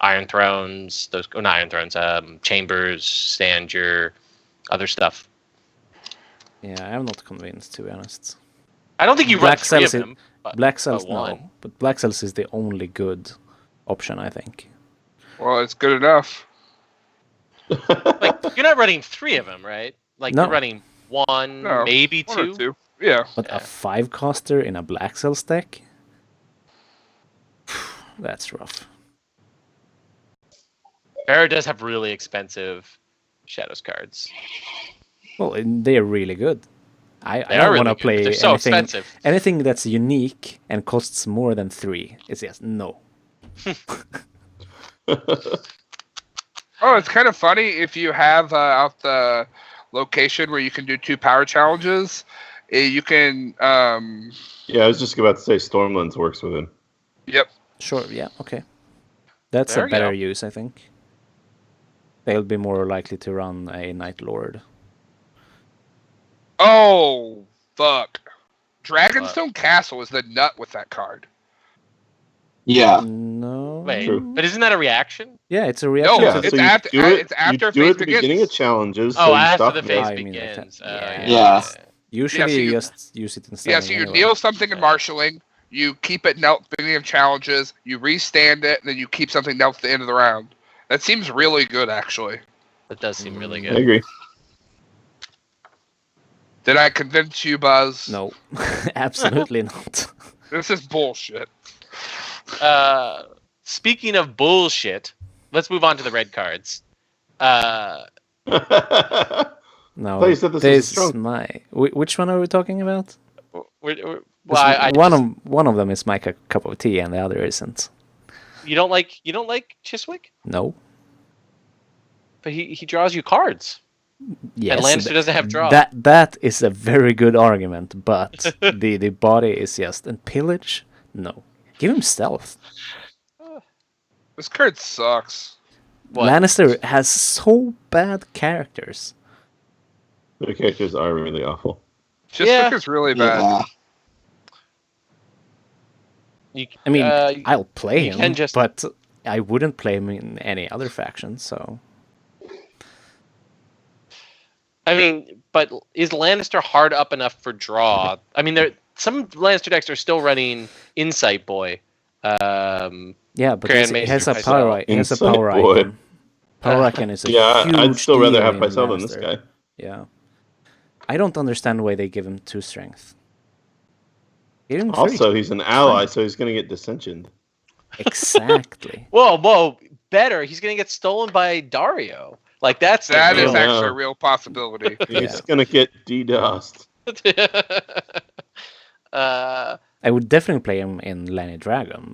Iron Thrones, not Iron Thrones, chambers, stand your other stuff. yeah, I'm not convinced, to be honest. I don't think you Black run three of Cells them. Black Cells, one. no. But Black Cells is the only good option, I think. well, it's good enough. Like you're not running three of them, right? Like No. you're running one, No, maybe One or two. two. Yeah. But Yeah. a 5-caster in a Black Cells deck? That's rough. Barra does have really expensive Shadows cards. Well, they're really good. I They don't are want to really good, but play they're so anything, expensive. anything that's unique and costs more than 3. It's just no. Oh, it's kind of funny if you have out the location where you can do 2 power challenges. You can. Yeah, I was just about to say Stormlands works with him. Yep. Sure, yeah, okay. That's There a we better go. use, I think. They'll be more likely to run a Night Lord. Oh fuck! Dragonstone Castle is the nut with that card. Yeah. No. Wait, True. but isn't that a reaction? Yeah, it's a reaction. No, to it's so you after- do it, it's after you do it phase at the beginning begins. of challenges. Oh, so you after stop the it. phase I mean, begins. yeah. Yeah. Usually Yeah, so you you- just use it in Yeah, standing so you anyway. kneel something in marshalling, you keep it knelt at the beginning of challenges, you restand it, and then you keep something knelt at the end of the round. That seems really good, actually. That does seem really I good. agree. Did I convince you, Buzz? No, absolutely not. This is bullshit. Speaking of bullshit, let's move on to the red cards. No, thought you said this was this strong. is my. Which one are we talking about? Well, One of them is my cup of tea, and the other isn't. you don't like Chiswick, No. but he draws you cards. Yes. And Lannister doesn't have draw. That is a very good argument, but the body is just and pillage. No, give him stealth. This card sucks. What? Lannister has so bad characters. The characters are really awful. Chiswick is really bad. Yeah. I mean, Uh, I'll play you him, can just- but I wouldn't play him in any other faction. So I mean, but is Lannister hard up enough for draw? I mean, some Lannister decks are still running Insight Boy. yeah, but Grand he has a Maester power. Pycelle. He has a Insight power boy. icon. Power icon is a Yeah, huge I'd still rather deal have in Pycelle than this Lannister. guy. Yeah, I don't understand why they give him 2 strength. Give him 3. Also, he's an ally, so he's going to get dissensioned. Exactly. Whoa, better. He's gonna get stolen by Dario. Like that's the That is real- actually a No. real possibility. He's going to get DDoSed. uh, I would definitely play him in Lanny Dragon,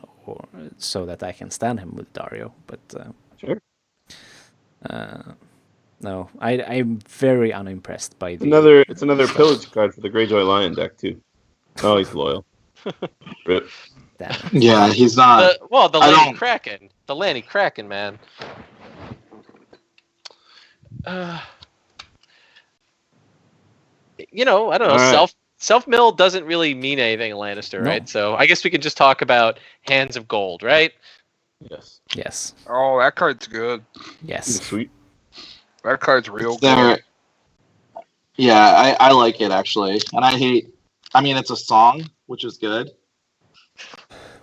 so that I can stand him with Dario. But Sure. no, I'm very unimpressed by the. It's another pillage card for the Greyjoy Lion deck, too. Oh, he's loyal. Rip. Damn it. Yeah, he's not. the I Lanny don't- Kraken. The Lanny Kraken, man. I don't know. All right. Self mill doesn't really mean anything in Lannister, No. right? So I guess we can just talk about Hands of Gold, right? Yes. Yes. Oh, that card's good. Yes. Sweet. That card's real There. good. Yeah, I like it actually, and I hate. I mean, it's a song, which is good.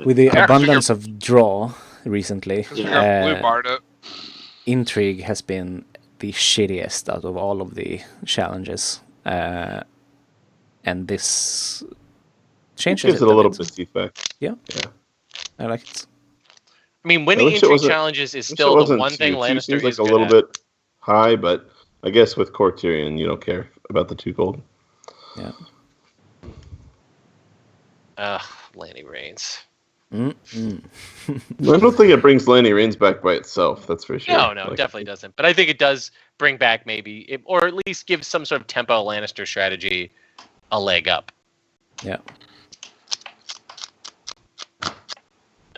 With the Yeah, abundance of draw recently, You got blue uh, barred it. Intrigue has been the shittiest out of all of the challenges, and this changes Gives it it a little bit. bit effect. I like it. I mean, winning wish it intrigue wasn't- challenges is Wish it still the wasn't one thing 2-2 Lannister seems is like a good little at. bit high, but I guess with Core Tyrion, you don't care about the 2 gold. Yeah. Lanny Reigns. Mm-mm. I don't think it brings Lanny Reigns back by itself. That's for sure. No, definitely doesn't. But I think it does bring back or at least give some sort of tempo Lannister strategy a leg up. Yeah.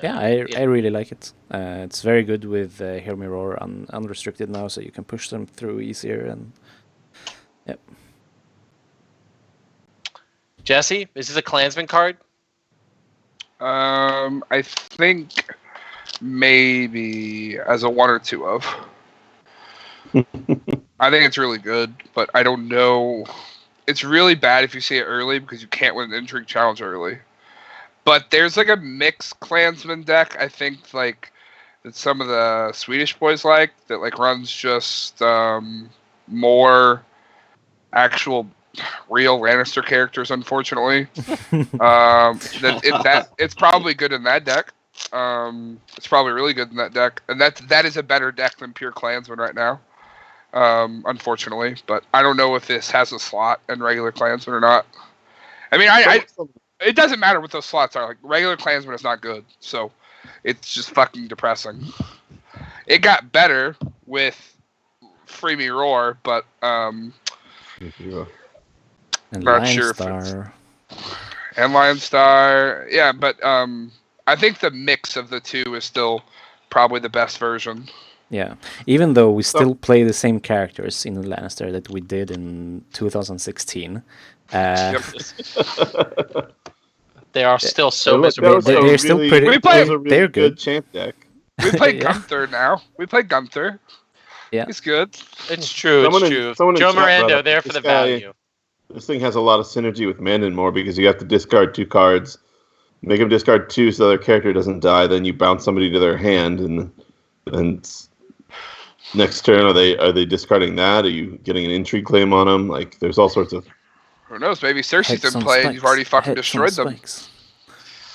Yeah, I really like it. It's very good with Hear Me Roar unrestricted now, so you can push them through easier. And yep. Jesse, is this a Klansman card? I think maybe as a 1 or 2 of. I think it's really good, but I don't know. It's really bad if you see it early because you can't win an Intrigue Challenge early. But there's like a mixed Klansman deck, I think, like that some of the Swedish boys like that like runs just more actual real Lannister characters, unfortunately. It's probably good in that deck. It's probably really good in that deck, and that is a better deck than pure Klansman right now. Unfortunately, but I don't know if this has a slot in regular Klansman or not. I mean, it doesn't matter what those slots are. Like regular Klansman is not good, so it's just fucking depressing. It got better with Free Me Roar, but And not sure if Lionstar. And Lionstar, yeah, but I think the mix of the two is still probably the best version. Yeah, even though we still play the same characters in Lannister that we did in 2016. They are still so That miserable. was a They're still really- pretty. We play- that was a really They're good. champ deck. We play Yeah. Gunther now. We play Gunther. Yeah. He's good. It's true. Someone in- It's true. someone in Joe chat brought Miranda up there this for the guy- value. This thing has a lot of synergy with Mandan because you have to discard 2 cards, make them discard 2 so the other character doesn't die. Then you bounce somebody to their hand, and next turn are they discarding that? Are you getting an intrigue claim on them? Like there's all sorts of Who knows? Maybe Cersei's Heads in on play and you've spikes. already fucking Heads on destroyed them. spikes.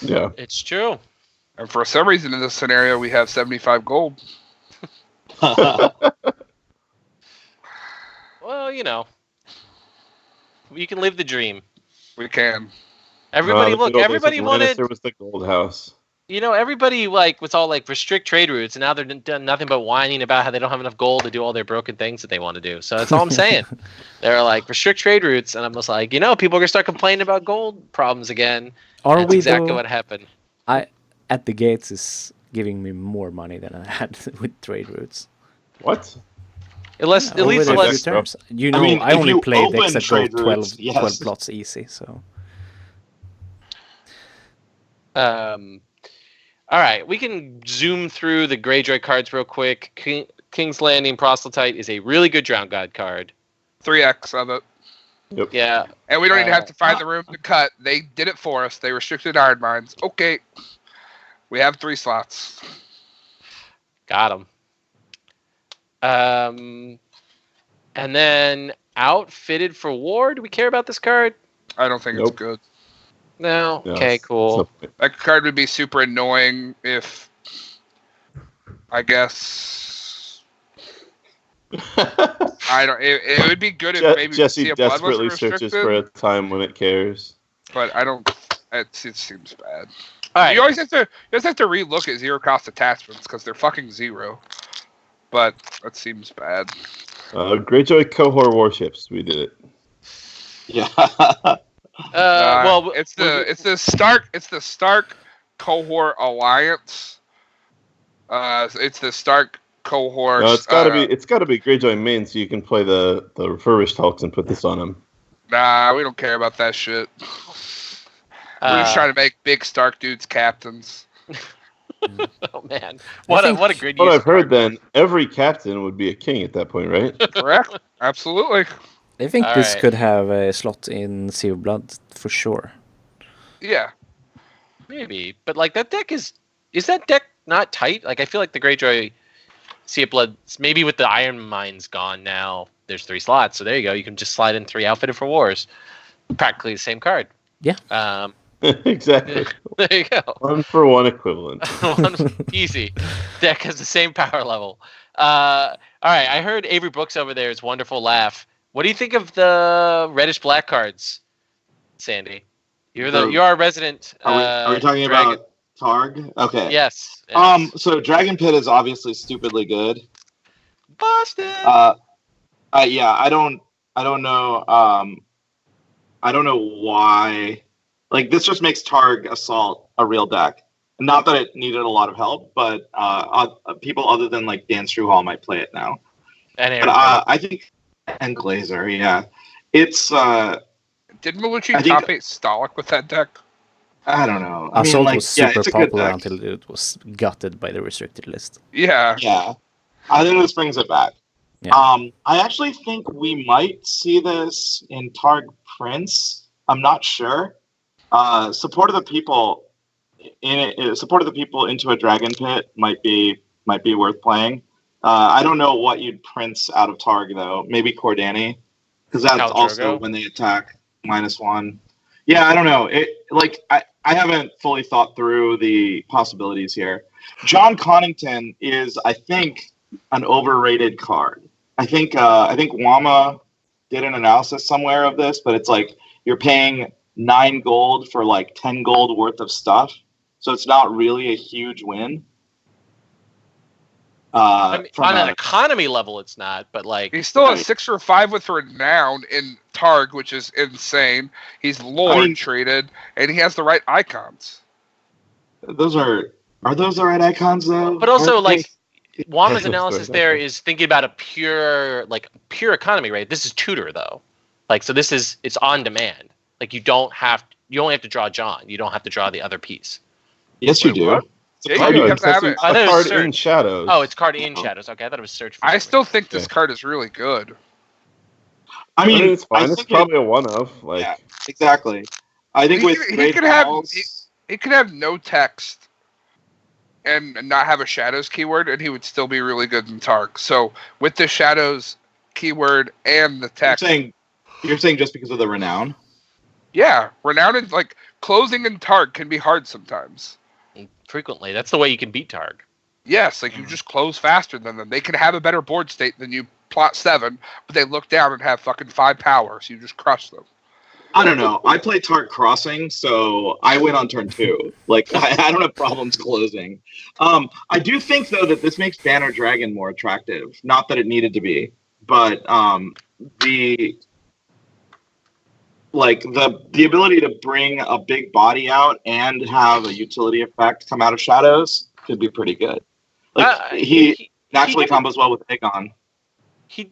yeah. It's true. And for some reason in this scenario, we have 75 gold. Well, you can live the dream. We can. Everybody, The look, good old days everybody of wanted. Lannister was the gold house. Everybody was all like restrict trade routes, and now they're done nothing but whining about how they don't have enough gold to do all their broken things that they want to do. So that's all I'm saying. They're like restrict trade routes, and I'm just like, people are gonna start complaining about gold problems again. Are That's we exactly though? what happened. At the gates is giving me more money than I had with trade routes. What? At least Over the few less. terms. I mean, I if only you play decks open that go trade 12, routes, yes. 12 plots easy. So All right, we can zoom through the Greyjoy cards real quick. King's Landing Proselyte is a really good Drown God card. 3x of it. Yep. Yeah, And we don't even have to find the room to cut. They did it for us. They restricted Iron Mines. Okay. We have 3 slots. got him. And then Outfitted for War. Do we care about this card? I don't think it's Nope. good. No. Yeah, Okay, cool. That card would be super annoying if, I guess, I don't. It would be good if maybe Jesse see a blood desperately wasn't searches restricted, for a time when it cares. but I don't. It seems bad. All right. You always have to relook at 0 cost attachments because they're fucking 0. But that seems bad. Greyjoy cohort warships. We did it. Yeah. Well, it's the Stark cohort alliance. It's the Stark cohort. No, it's gotta be Greyjoy main, so you can play the refurbished Hulks and put this on them. Nah, we don't care about that shit. We're just trying to make big Stark dudes captains. Oh man, what a great. What use I've of heard, card. then every captain would be a king at that point, right? Correct? Absolutely. I think All this right. could have a slot in Sea of Blood for sure. Yeah. Maybe, but like that deck is that deck not tight? Like I feel like the Greyjoy Sea of Blood, maybe with the Iron Mines gone now, there's 3 slots. So there you go. You can just slide in 3 Outfitted for Wars. Practically the same card. Yeah. Exactly. There you go. 1-for-1 equivalent. Easy. Deck has the same power level. All right, I heard Avery Brooks over there is wonderful laugh. What do you think of the reddish black cards, Sandy? You're our resident. Are we talking dragon. about Targ? Okay. Yes. So Dragon Pit is obviously stupidly good. Boston. Yeah, I don't know. I don't know why. Like, this just makes Targ Assault a real deck. Not that it needed a lot of help, but people other than like Dan Struhall might play it now. And but I think, and Glazer, yeah, it's. Did Malucci top 8 Stolic with that deck? I don't know. Assault was super it's a good popular deck. until it was gutted by the restricted list. Yeah. Yeah, I think this brings it back. Yeah. I actually think we might see this in Targ Prince. I'm not sure. Support of the people into a Dragon Pit might be worth playing. I don't know what you'd Prince out of Targ though. Maybe Cordani, because that's Khal also Drogo? when they attack -1. Yeah, I don't know. I haven't fully thought through the possibilities here. John Connington is, I think, an overrated card. I think Wama did an analysis somewhere of this, but it's like you're paying 9 gold for like 10 gold worth of stuff, so it's not really a huge win. on an economy level, it's not, but like He's still at 6 or 5 with Renown in Targ, which is insane. He's Lord traded, and he has the right icons. Those are those the right icons though? But also, I like, think- Wama's analysis there is thinking about a pure economy, right? This is Tutor though, like, so it's on demand. Like, you only have to draw John. You don't have to draw the other piece. Yes, you do. what? It's a Yeah, card you you have to have it. I thought it was card search. in Shadows. Oh, it's card in Shadows. Okay, I thought it was search. For I some still reason. think this card is really good. I mean, it's fine. It's think probably a one-of. Like, yeah, exactly. I think with he could have no text and not have a Shadows keyword, and he would still be really good in Targ. So with the Shadows keyword and the text, you're saying just because of the renown? yeah, Renown and like closing in Targ can be hard sometimes. Frequently, that's the way you can beat Targ. Yes, like you just close faster than them. They can have a better board state than you plot 7, but they look down and have fucking 5 power, so you just crush them. I don't know. I play Tark Crossing, so I win on turn 2. Like, I don't have problems closing. I do think, though, that this makes Banner Dragon more attractive. Not that it needed to be, but the ability to bring a big body out and have a utility effect come out of Shadows could be pretty good. Like, he naturally combos well with Aegon.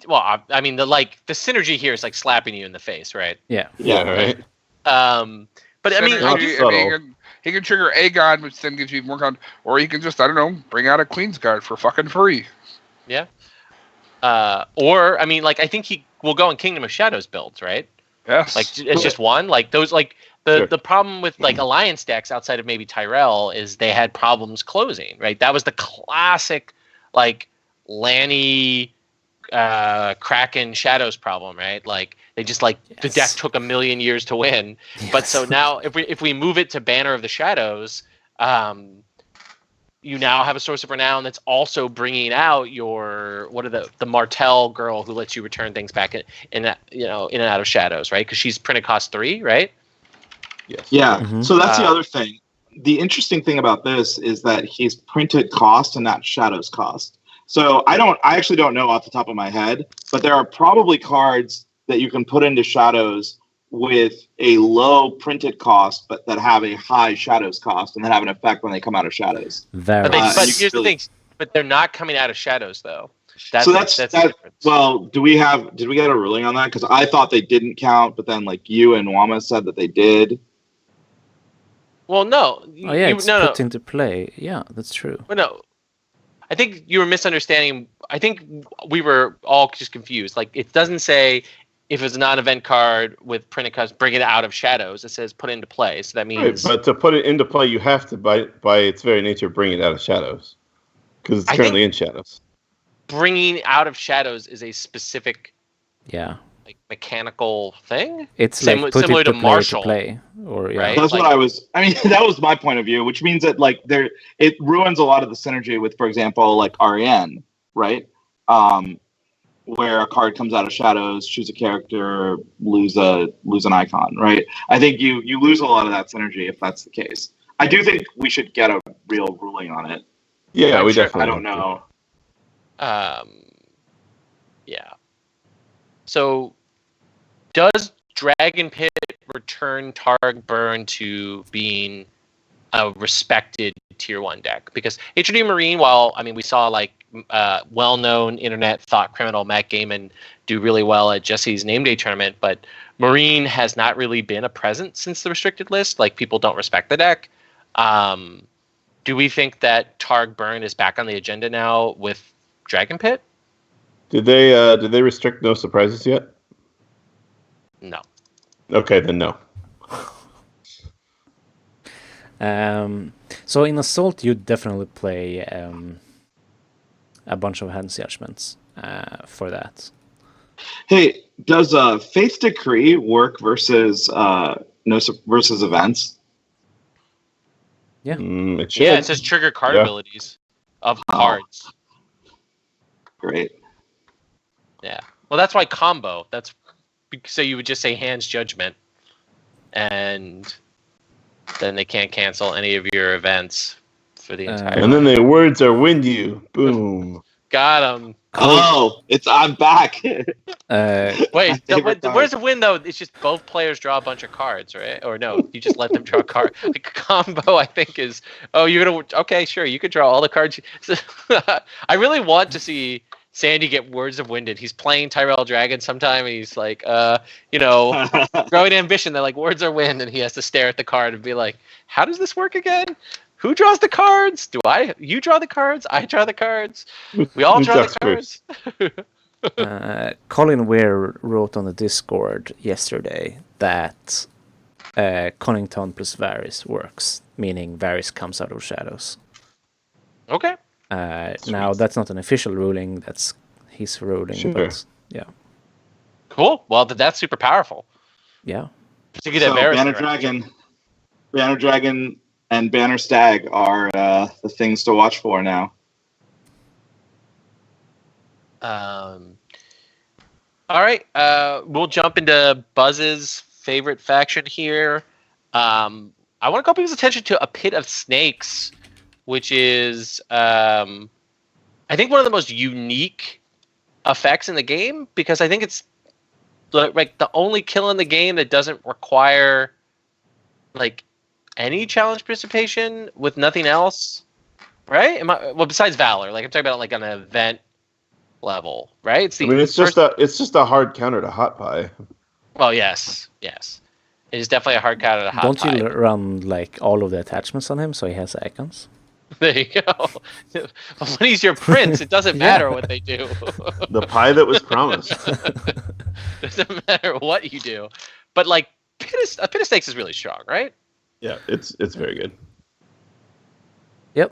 I mean, the synergy here is like slapping you in the face, right? yeah, right. But I mean, he can trigger Aegon, which then gives you more con, or he can just, I don't know, bring out a Queen's Guard for fucking free. Yeah. Or I mean, like, I think he will go in Kingdom of Shadows builds, right? Yes. Like, it's just one. Like, those, like, the problem with like Alliance decks outside of maybe Tyrell is they had problems closing, right? That was the classic, like, Lanny, Kraken Shadows problem, right? Like, they just the deck took a million years to win. Yes. But so now if we move it to Banner of the Shadows, you now have a source of renown that's also bringing out your the Martell girl who lets you return things back in and out of Shadows, right? Because she's printed cost 3, right? Yes. Yeah. Mm-hmm. So that's the other thing. The interesting thing about this is that he's printed cost and not Shadows cost. So I actually don't know off the top of my head, but there are probably cards that you can put into Shadows with a low printed cost, but that have a high Shadows cost and that have an effect when they come out of Shadows. But here's the thing. But they're not coming out of Shadows, though. That's the difference. Well, did we get a ruling on that? Because I thought they didn't count, but then like you and Wama said that they did. Well, no. Oh yeah, it's put into play. Yeah, that's true. Well, no. I think you were misunderstanding. I think we were all just confused. Like, it doesn't say if it's a non-event card with printed cost, bring it out of Shadows. It says put it into play. So that means. Right, but to put it into play, you have to, by its very nature, bring it out of Shadows because it's currently in Shadows. Bringing out of Shadows is a specific, like, mechanical thing. It's similar to Marshall. Right? That's what I was. I mean, that was my point of view, which means that like it ruins a lot of the synergy with, for example, like REN, right? where a card comes out of shadows, choose a character, lose an icon, right? I think you lose a lot of that synergy if that's the case. I do think we should get a real ruling on it. Yeah, we definitely. I don't know. Yeah. So, does Dragon Pit return Targ Burn to being a respected tier 1 deck? Because HD Marine, while we saw like well-known internet thought criminal Matt Gaiman do really well at Jesse's name day tournament, but Marine has not really been a presence since the restricted list. Like, people don't respect the deck. Do we think that Targ Burn is back on the agenda now with Dragon Pit? Did they restrict no surprises yet? No. Okay, then no. So in Assault, you definitely play a bunch of hand judgments for that. Hey, does Faith Decree work versus versus events? Yeah. It Yeah, it says trigger card abilities of cards. Great. Yeah. Well, that's why combo. So you would just say hands judgment, and then they can't cancel any of your events for the entire. And then the words are wind you. Boom. Got him. Oh, I'm back. Wait, where's the win though? It's just both players draw a bunch of cards, right? Or no, you just let them draw a card. Like, combo, I think is. Oh, you're gonna. Okay, sure, you could draw all the cards. I really want to see Sandy get Words of Winded. He's playing Tyrell Dragon sometime, and he's like, growing ambition. They're like, words are wind, and he has to stare at the card and be like, how does this work again? Who draws the cards? You draw the cards? I draw the cards? We all draw the cards? Colin Weir wrote on the Discord yesterday that Connington plus Varys works, meaning Varys comes out of shadows. Okay. Now, that's not an official ruling, that's his ruling. Sure. But, yeah. Cool. Well, that's super powerful. Yeah. To get that Banner Dragon and Banner Stag are the things to watch for now. All right. We'll jump into Buzz's favorite faction here. I want to call people's attention to a Pit of Snakes, which is, I think, one of the most unique effects in the game, because I think it's like the only kill in the game that doesn't require like any challenge participation with nothing else, right? Besides Valor, like I'm talking about like on an event level, right? It's just a hard counter to Hot Pie. Well, yes, it is definitely a hard counter to Hot Pie. Don't you run like all of the attachments on him so he has icons? There you go. When he's your prince, it doesn't matter what they do. The pie that was promised. Doesn't matter what you do. But like Pit of Snakes is really strong, right? Yeah, it's very good. Yep.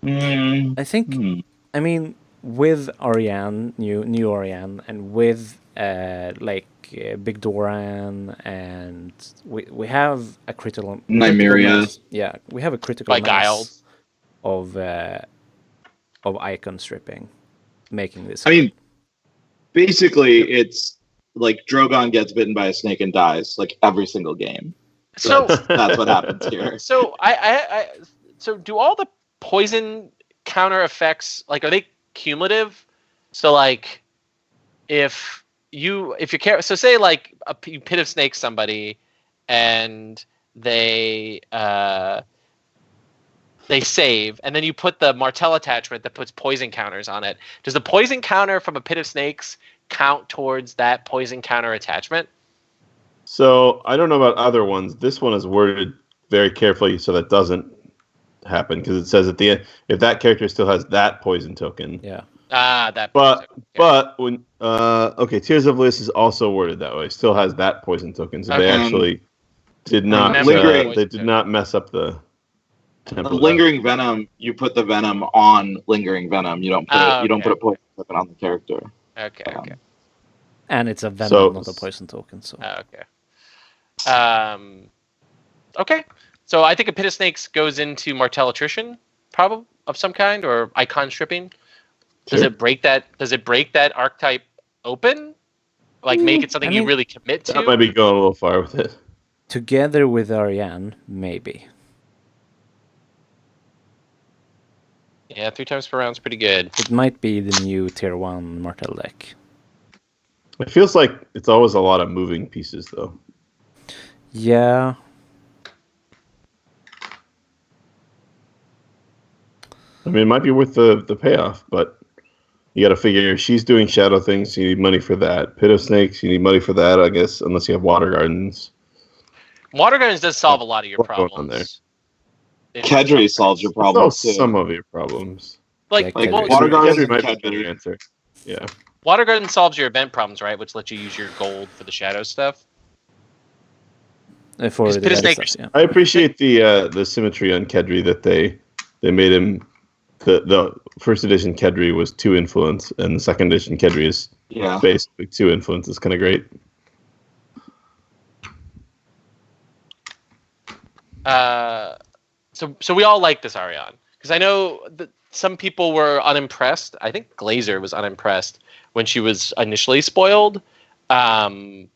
I think. I mean, with Orianne, new Orianne, and with Big Doran, and we have a critical Nymeria. Yeah, we have a critical mass of icon stripping, making this. I mean, basically, it's like Drogon gets bitten by a snake and dies like every single game. So that's what happens here. So so do all the poison counter effects, like, are they cumulative? So like if you care, so say like you Pit of Snakes somebody and they save, and then you put the Martell attachment that puts poison counters on it. Does the poison counter from a Pit of Snakes count towards that poison counter attachment? So I don't know about other ones. This one is worded very carefully so that doesn't happen, because it says at the end, if that character still has that poison token. Yeah. That. But when Tears of Bliss is also worded that way. Still has that poison token. So they actually did not. They did not mess up the. The Lingering Venom, you put the venom on Lingering Venom. You don't put you don't put a poison token on the character. Okay. And it's a venom, not a poison token. So. Okay. Okay. So I think a Pit of Snakes goes into Martell attrition, probably of some kind, or icon stripping. Does it break that archetype open? Like make it something you really commit to? That might be going a little far with it. Together with Ariane, maybe. Yeah, 3 times per round is pretty good. It might be the new tier 1 Martel deck. It feels like it's always a lot of moving pieces, though. Yeah. I mean, it might be worth the payoff, but you got to figure she's doing shadow things. You need money for that. Pit of Snakes, you need money for that, I guess, unless you have Water Gardens. Water Gardens does solve a lot of your What's going on problems. Kedri solves your problems too. Some of your problems. Like Like Water Gardens and Kedri might be a Kedri. better answer. Yeah. Water Garden solves your event problems, right? Which lets you use your gold for the shadow stuff. For the Pit of other Snake- stuff, yeah. I appreciate the symmetry on Kedri that they made him. The first edition Kedri was 2 influence, and the second edition Kedri is basically 2 influence. It's kind of great. So we all like this Ariane because I know that some people were unimpressed. I think Glazer was unimpressed when she was initially spoiled. I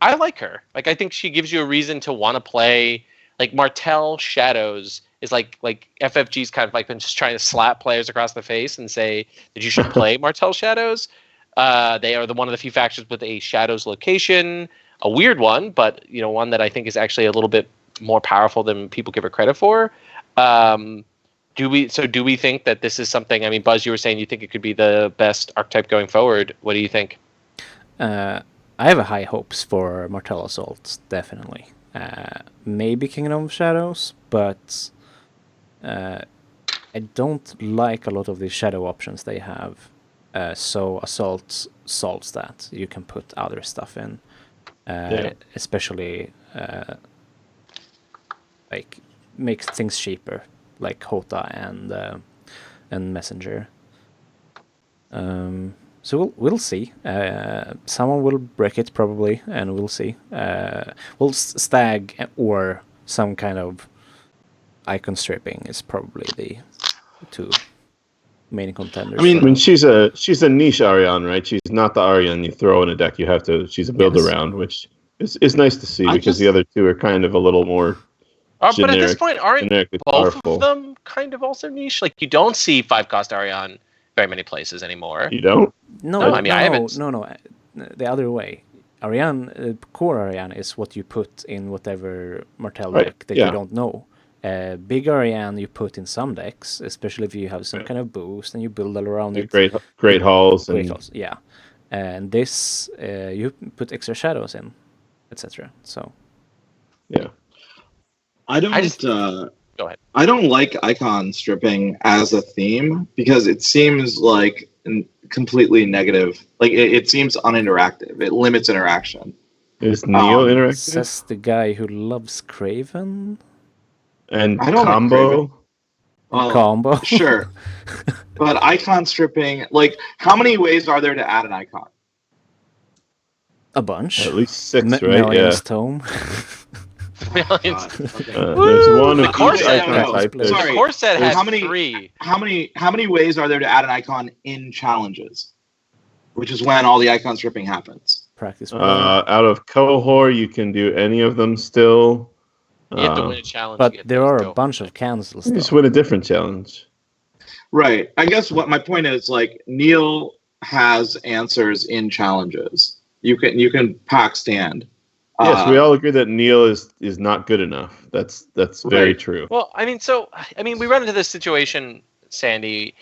like her. Like I think she gives you a reason to want to play. Like Martel Shadows is like FFG's kind of like been just trying to slap players across the face and say that you should play Martel Shadows. They are one of the few factions with a Shadows location, a weird one, but one that I think is actually a little bit more powerful than people give her credit for. Do we think that this is something? I mean, Buzz, you were saying you think it could be the best archetype going forward. What do you think? I have high hopes for Martel Assault, definitely. Maybe Kingdom of Shadows, but I don't like a lot of the shadow options they have. So Assault solves that. You can put other stuff in, especially like makes things cheaper, like Hota and Messenger. So we'll see. Someone will break it probably, and we'll see. Stag or some kind of icon stripping is probably the 2 main contenders. I mean, she's a niche Ariane, right? She's not the Ariane you throw in a deck. She's a build around, which is nice to see because the other 2 are kind of a little more. But at this point, aren't both powerful. of them kind of also niche? Like you don't see 5-cost Ariane very many places anymore. You don't? No, I mean, I haven't. No. The other way. Ariane, core Ariane is what you put in whatever Martel deck that you don't know. Big Ariane you put in some decks, especially if you have some kind of boost and you build all around it. Great halls. Yeah. And this, you put extra shadows in, etc. So. Yeah. Go ahead. I don't like icon stripping as a theme because it seems like completely negative. Like it seems uninteractive. It limits interaction. Is Neo interactive? Says the guy who loves Craven. And I don't combo. Combo. Sure. But icon stripping, like how many ways are there to add an icon? A bunch. At least 6, right? Million's Tome. Millions. There's one of each icon type. Sorry. The core set has How many- 3. How many ways are there to add an icon in challenges? Which is when all the icon stripping happens. Practice. Out of cohort, you can do any of them still. You have to win a challenge. to But get there those are go. a bunch of cancels. You just though. win a different challenge. Right. I guess what my point is, like Neil has answers in challenges. You can pack stand. Yes, we all agree that Neil is not good enough. That's very Right. true. Well, I mean, we run into this situation, Sandy,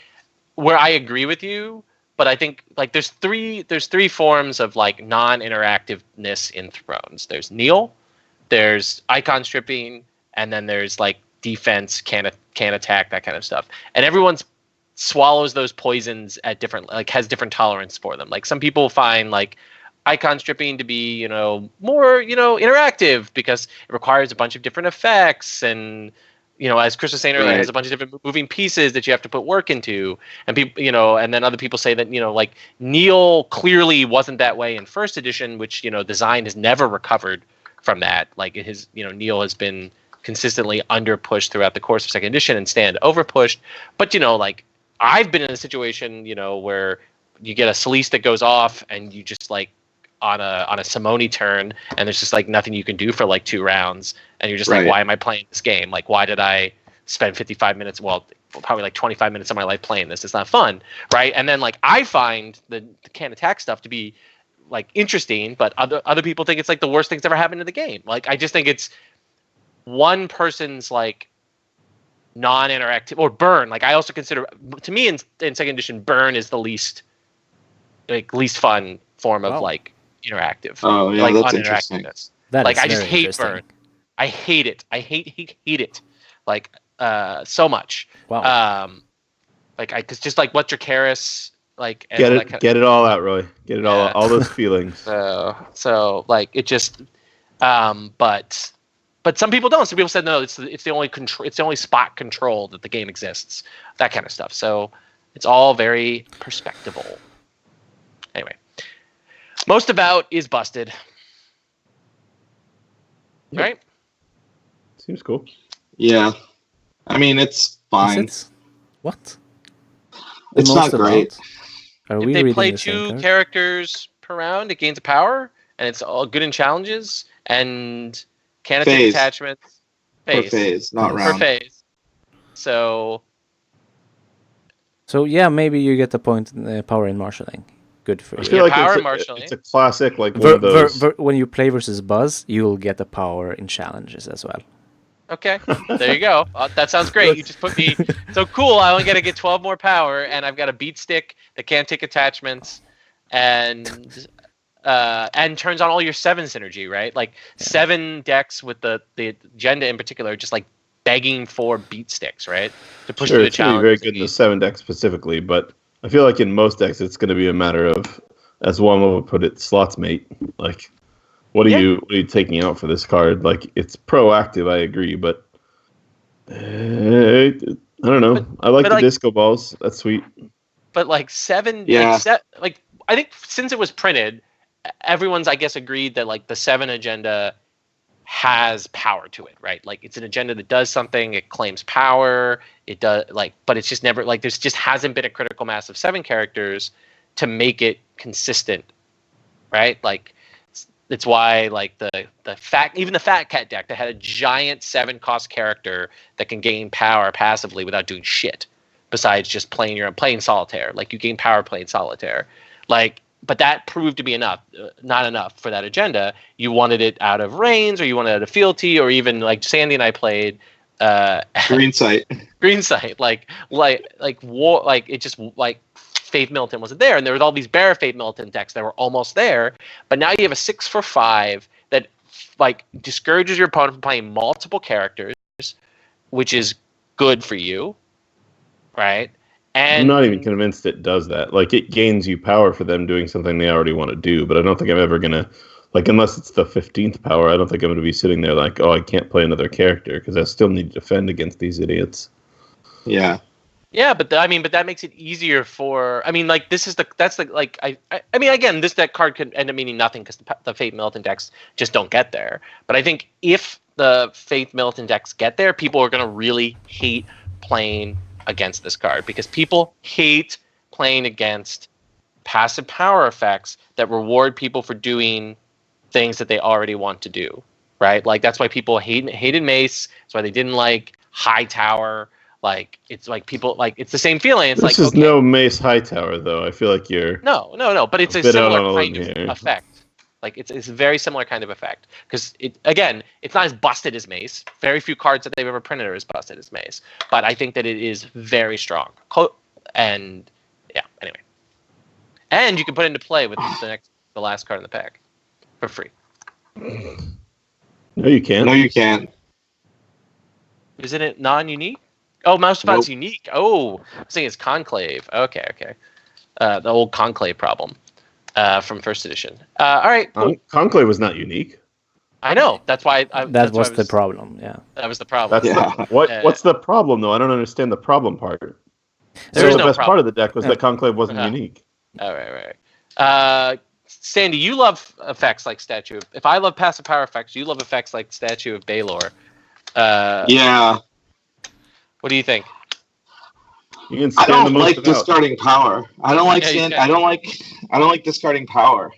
where I agree with you, but I think like there's three forms of like non-interactiveness in Thrones. There's Neil, there's icon stripping, and then there's like defense, can attack, that kind of stuff. And everyone swallows those poisons at different, like has different tolerance for them. Like some people find like icon stripping to be, more, interactive because it requires a bunch of different effects and, as Chris was saying earlier, it has a bunch of different moving pieces that you have to put work into. And people, and then other people say that, like Neil clearly wasn't that way in first edition, which, design has never recovered from that. Like Neil has been consistently under pushed throughout the course of second edition and Stand over pushed. But, like I've been in a situation, where you get a Selice that goes off, and you just like on a Simone turn, and there's just like nothing you can do for like 2 rounds, and you're just like, why am I playing this game? Like, why did I spend 55 minutes? Well, probably like 25 minutes of my life playing this. It's not fun, right? And then like I find the can attack stuff to be like interesting, but other people think it's like the worst thing's ever happened to the game. Like I just think it's one person's like non-interactive or burn. Like I also consider, to me in second edition, burn is the least fun form of like interactive. Oh yeah, like that's interesting. That like is I just very hate interesting. burn. I hate it. I hate it. Like so much. Wow. Like because just like what's your Karis like and Get all it, that kind get it all out, Roy. Get it all Yeah. out. All those feelings. so like it just but some people don't. Some people said no, it's the only control, it's the only spot control that the game exists. That kind of stuff. So it's all very perspectival. Anyway, most about is busted. Yep. Right? Seems cool. Yeah, I mean it's fine. Is it? What? It's Most not great. Are If we they reading play the same 2 card? characters per round, it gains power, and it's all good in challenges and can take Phase. attachments. Per phase, not Per Per round. phase. So So yeah, maybe you get the point power in marshalling. Good for I you. feel like power it's marshalling. it's a classic, like one of those. When you play versus Buzz, you will get the power in challenges as well. okay, there you go. That sounds great. You just put me so cool. I only got to get 12 more power, and I've got a beat stick that can't take attachments, and turns on all your 7 synergy, right? Like 7 decks with the agenda in particular, just like begging for beat sticks, right? To push Sure, through the it's going to be challenge. very good in the 7 deck specifically, but I feel like in most decks it's going to be a matter of, as one would put it, slots mate. Like, what are you taking out for this card? Like, it's proactive, I agree, but I don't know. I like the like, disco balls. That's sweet. But like 7, Yeah. like I think since it was printed, everyone's I guess agreed that like the 7 agenda has power to it, right? Like it's an agenda that does something, it claims power, it does like, but it's just never like there's just hasn't been a critical mass of 7 characters to make it consistent, right? Like it's why like the fat cat deck that had a giant 7 cost character that can gain power passively without doing shit besides just playing solitaire. Like you gain power playing solitaire, like. But that proved to be not enough for that agenda. You wanted it out of Reigns, or you wanted it out of Fealty, or even like Sandy and I played Green sight. Green Sight. Like war. Like it just like Faith Militant wasn't there, and there was all these Bear Faith Militant decks that were almost there. But now you have a 6 for 5 that like discourages your opponent from playing multiple characters, which is good for you, right? And I'm not even convinced it does that. Like, it gains you power for them doing something they already want to do, but I don't think I'm ever going to, like, unless it's the 15th power, I don't think I'm going to be sitting there like, oh, I can't play another character because I still need to defend against these idiots. Yeah. Yeah, but that makes it easier for. I mean, like I mean, again, that card could end up meaning nothing because the Fate Militant decks just don't get there. But I think if the Fate Militant decks get there, people are going to really hate playing against this card because people hate playing against passive power effects that reward people for doing things that they already want to do, right? Like that's why people hated Mace. That's why they didn't like High Tower. Like it's like people like it's the same feeling. It's this like is no Mace Hightower though. I feel like you're no, but it's a bit out similar on a kind limb of here. effect. Like it's a very similar kind of effect because it's not as busted as Mace. Very few cards that they've ever printed are as busted as Mace, but I think that it is very strong. And yeah, anyway, and you can put it into play with the last card in the pack for free. No, you can't. No, you can't. Isn't it non-unique? Oh, Mouse Spot's Nope. unique. Oh, I was thinking it's Conclave. Okay. The old Conclave problem from first edition. All right. Cool. Conclave was not unique. I know. That's why. That was the problem. Yeah. That was the problem. That's Yeah. what's the problem though? I don't understand the problem part. There is the no best problem. part of the deck was that Conclave wasn't Uh-huh. unique. All right. Sandy, you love effects like Statue of... If I love passive power effects, you love effects like Statue of Baylor. Yeah. What do you think? You can I stand don't the most like about. discarding power. I don't like Yeah, you stand. can. I don't like discarding power.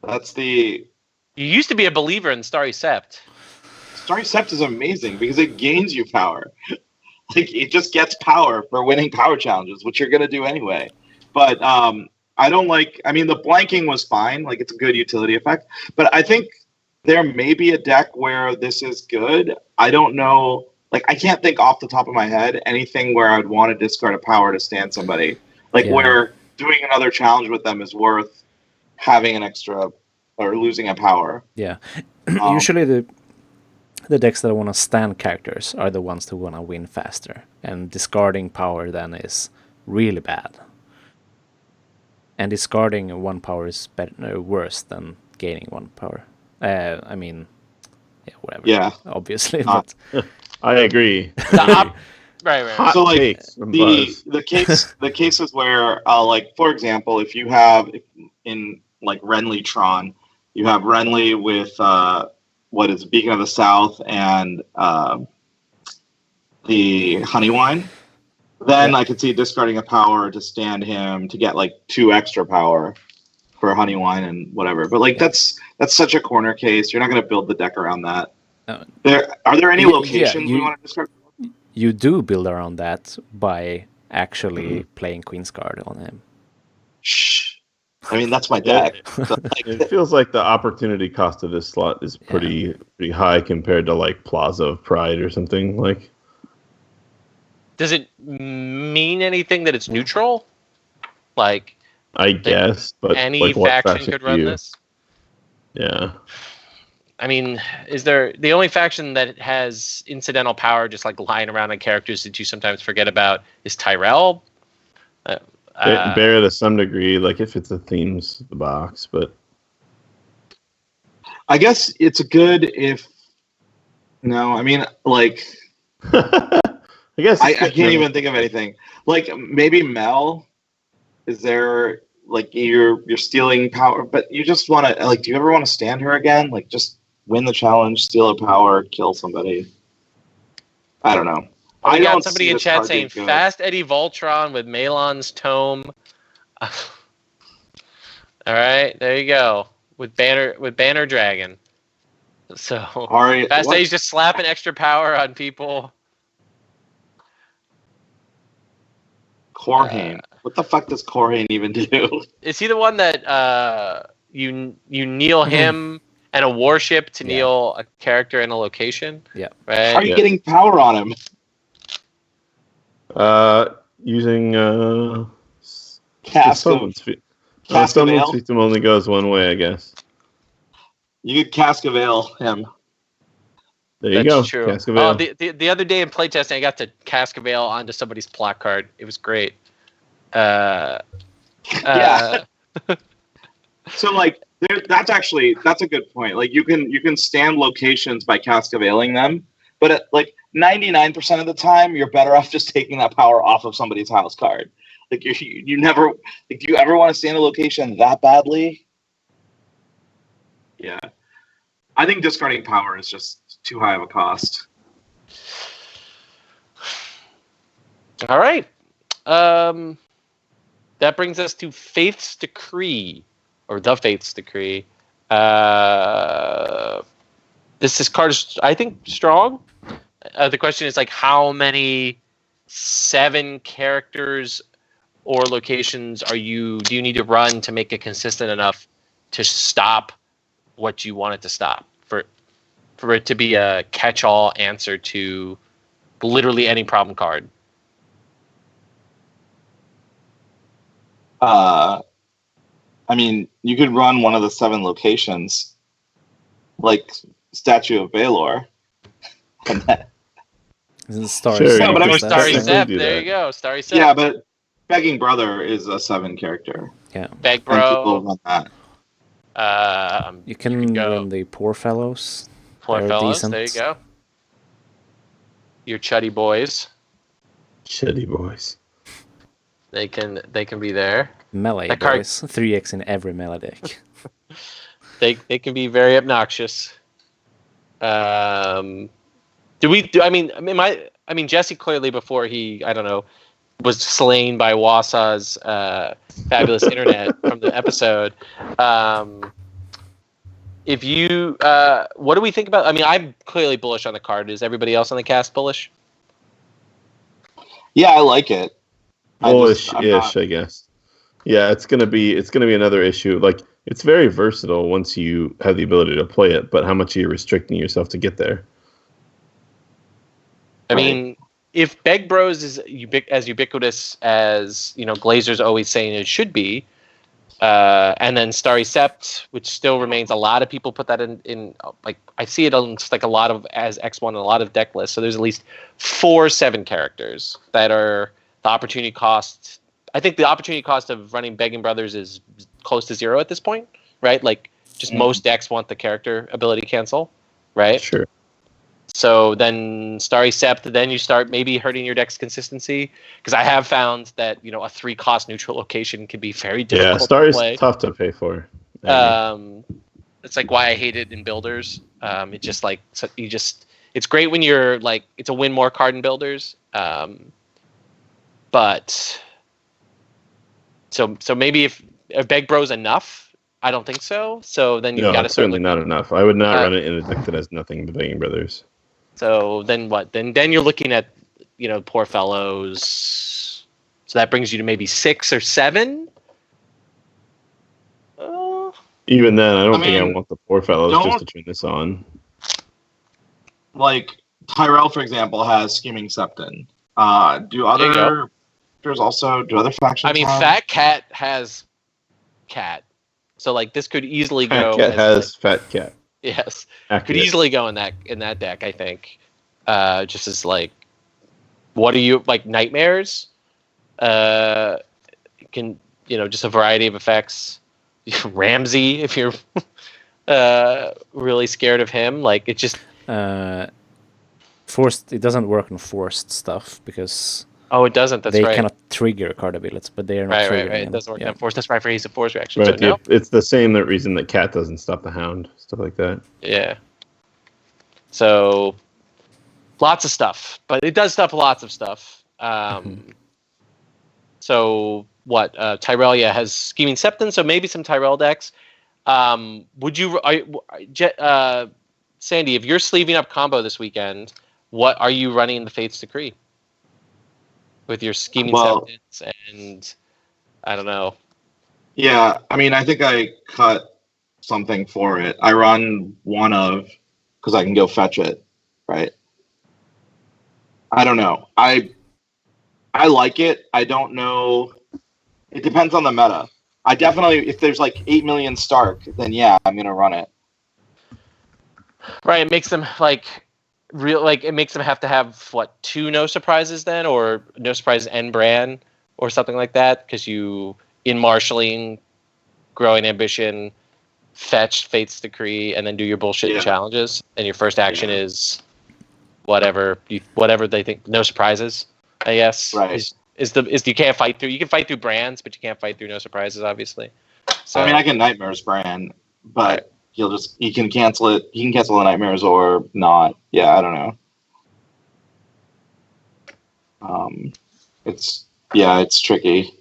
That's the You used to be a believer in Starry Sept. Starry Sept is amazing because it gains you power. Like it just gets power for winning power challenges, which you're gonna do anyway. But I don't like. I mean, the blanking was fine. Like it's a good utility effect. But I think there may be a deck where this is good. I don't know. Like I can't think off the top of my head anything where I'd want to discard a power to stand somebody. Like Yeah. where doing another challenge with them is worth having an extra or losing a power. Yeah. Um, Usually the decks that want to stand characters are the ones that want to win faster, and discarding power then is really bad. And discarding one power is worse than gaining one power. I mean, yeah, whatever. Yeah. Obviously, Uh, but I agree. Right. Hot So, like, takes from the Buzz. the cases where like for example, if you have in like Renly Tron, you have Renly with what is Beacon of the South and the Honeywine, then Yeah. I could see discarding a power to stand him to get like 2 extra power for Honeywine and whatever. But like Yeah. that's such a corner case. You're not going to build the deck around that. Uh, Are there any yeah, locations we you- want to discard? you do build around that by actually playing Queensguard on him. Shh. I mean, that's my deck. So, like, It feels like the opportunity cost of this slot is pretty high compared to like Plaza of Pride or something like. Does it mean anything that it's neutral? Like I guess, but any like what faction could do run you- this? Yeah. I mean, is there the only faction that has incidental power just like lying around on characters that you sometimes forget about is Tyrell? Bear to some degree, like if it's a themes the box, but I guess it's good if. No, I mean, like, I guess I can't even think of anything. Like, maybe Mel. Is there like you're stealing power, but you just want to like? Do you ever want to stand her again? Like, just win the challenge, steal her power, kill somebody. I don't know. I don't got somebody see in this chat card saying being good. Fast Eddie Voltron with Malon's Tome. All right, there you go with Banner Dragon. So Ari, Fast what? Eddie's just slapping extra power on people. Corhane. What the fuck does Corhane even do? Is he the one that you kneel him and a warship to Yeah. kneel a character in a location? Yeah. How are Right. you getting power on him? using Cask of someone speak. Cask of Someone Ale. speak only goes one way, I guess. You could Cask of Ale him. There you That's go. true. Cask of Oh, Ale. the other day in playtesting, I got to Cascavale onto somebody's plot card. It was great. Yeah. So like that's a good point. Like you can stand locations by cascavailing them, but at, like 99% of the time you're better off just taking that power off of somebody's house card. Like you never like do you ever want to stand a location that badly? Yeah. I think discarding power is just too high of a cost. All right. That brings us to Faith's Decree, or the Faith's Decree. This card is, I think, strong. The question is like, how many 7 characters or locations do you need to run to make it consistent enough to stop what you want it to stop, for it to be a catch-all answer to literally any problem card? I mean, you could run one of the 7 locations, like Statue of Valor. And that, Isn't Starry Sure, Sept No, but I mean, Or that Starry technically Sept. do There that. you go. Starry Sept. yeah, but Begging Brother is a 7 character. Yeah. Beg And people Bro. run that. You can go. run the Poor Fellows. Poor They're fellows. decent. There you go. Your chuddy boys. Shitty boys. They can be there. Melee That card- boys. 3x in every melee deck. They can be very obnoxious. I mean Jesse clearly before he, I don't know, was slain by Wasa's fabulous internet from the episode. If you, what do we think about? I mean, I'm clearly bullish on the card. Is everybody else on the cast bullish? Yeah, I like it. Bullish-ish, I guess. Yeah, it's gonna be another issue. Like, it's very versatile once you have the ability to play it, but how much are you restricting yourself to get there? I mean, if Beg Bros is as ubiquitous as Glazer's always saying it should be, and then Starry Sept, which still remains, a lot of people put that in like, I see it on like a lot of as X1 and a lot of deck lists. So there's at least 4 7 characters that are the opportunity cost. I think the opportunity cost of running Begging Brothers is close to 0 at this point, right? Like, just most decks want the character ability cancel, right? Sure. So then Starry Sept, then you start maybe hurting your deck's consistency, because I have found that a 3-cost neutral location can be very difficult to Starry's play. tough to pay for. It's like why I hate it in Builders. It just like it's great when you're like, it's a win more card in Builders, but so maybe if Beg Bros enough, I don't think so. So then you've got to certainly not enough. I would not run it in a deck that has nothing but Begging Brothers. So then what? Then you're looking at Poor Fellows. So that brings you to maybe 6 or 7. Even then, I don't think I want the Poor Fellows just to turn this on. Like Tyrell, for example, has Scheming Septon. Do other factions? I mean, Fat Cat has Cat. So like this could easily go. Fat Cat has Fat Cat. Yes, Accurate. Could easily go in that deck. I think, just as like, what are you like Nightmares? Can just a variety of effects. Ramsey, if you're really scared of him, like it just forced. It doesn't work on forced stuff because. Oh, it doesn't. That's they right. cannot trigger card abilities, but they are not triggering. Right. It doesn't work on force. That's right for Haste of Force reaction. Right. So, It's the same reason that Cat doesn't stop the Hound, stuff like that. Yeah. So, lots of stuff, but it does stop lots of stuff. So what? Tyrell, has Scheming Septon, so maybe some Tyrell decks. Would you, Sandy, if you're sleeving up combo this weekend, what are you running the Fate's Decree? With your Scheming Septons and I don't know. Yeah, I mean, I think I cut something for it. I run one of, because I can go fetch it, right? I don't know. I like it. I don't know. It depends on the meta. I definitely, if there's like 8 million Stark, then yeah, I'm gonna run it. Right, it makes them like it makes them have to have what, 2 no surprises then, or no surprises and Bran or something like that, because you in marshalling, growing ambition, fetch Fate's Decree, and then do your bullshit and challenges, and your first action is whatever they think, no surprises, I guess. Right. Is you can't fight through. You can fight through Brands, but you can't fight through no surprises, obviously. So I mean, I can Nightmares Bran, but he can cancel it. He can cancel the Nightmares or not. Yeah, I don't know. It's tricky.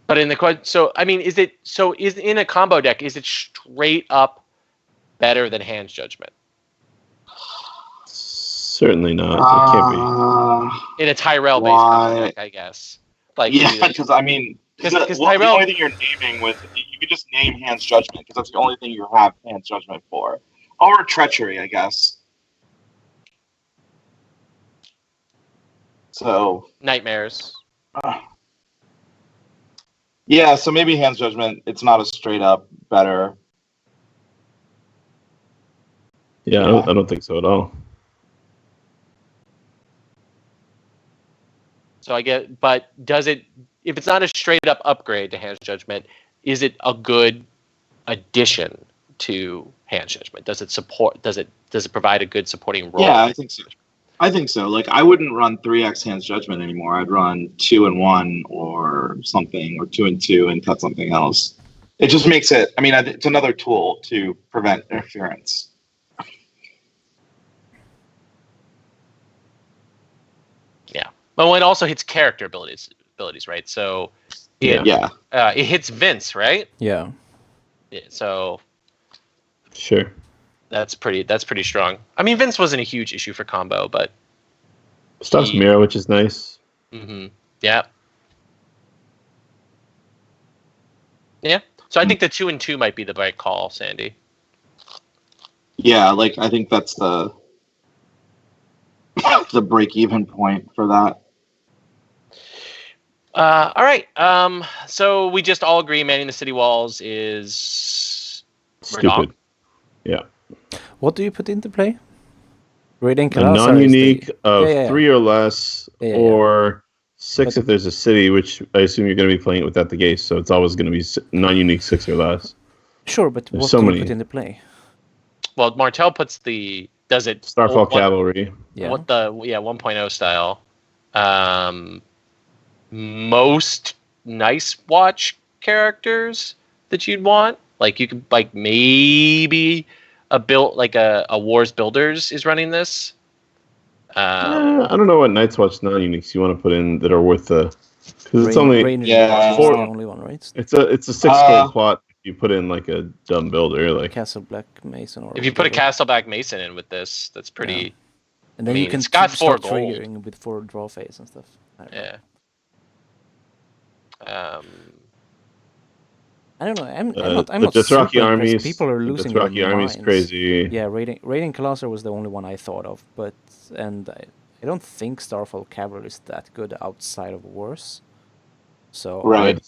But in the so I mean, is in a combo deck, is it straight up better than Hand's Judgment? Certainly not. It can't be. In a Tyrell based combo deck, I guess. Like, because I mean, because the only thing you're naming with, you could just name Hand's Judgment, because that's the only thing you have Hand's Judgment for, or Treachery, I guess. So Nightmares. Yeah, so maybe Hand's Judgment, it's not a straight up better. Yeah, I don't think so at all. So I get, but does it, if it's not a straight up upgrade to Hand's Judgment, is it a good addition to Hand's Judgment? Does it provide a good supporting role? Yeah, I think so. Like, I wouldn't run 3x Hand's Judgment anymore. I'd run 2 and 1 or something, or 2 and 2 and cut something else. It just makes it, I mean, it's another tool to prevent interference. Yeah. Well, it also hits character abilities, right? So it it hits Vince, right? Yeah. Yeah, so Sure. that's pretty strong. I mean, Vince wasn't a huge issue for combo, but Stops Mira, which is nice. Yeah. Yeah. So I think the 2 and 2 might be the right call, Sandy. Yeah, like I think that's the break-even point for that. All right. So we just all agree manning the city walls is stupid. Yeah. What do you put into play? Raiding A non-unique of 3 or less, or 6 if there's a city, which I assume you're going to be playing it without the gates, so it's always going to be non-unique 6 or less. Sure, but There's what so do you many. put into play? Well, Martel does it Starfall Cavalry. Yeah. What the 1.0 style. Most nice watch characters that you'd want. Like you could maybe a build like a Wars Builders is running this. I don't know what Night's Watch non-uniques you want to put in that are worth the. Because it's only the only one, right? It's a 6-gold plot. If you put in like a dumb builder, like Castle Black Mason, or if you put a Castle Black Mason in with this, that's pretty. Yeah. And then you can it's got 4 start gold. triggering with 4 draw phase and stuff. I don't know. I'm not Dothraki super armies. impressed. People are losing their Dothraki armies minds. crazy. Yeah, raiding Colossus was the only one I thought of, but I don't think Starfall Cavalry is that good outside of Wars. So right.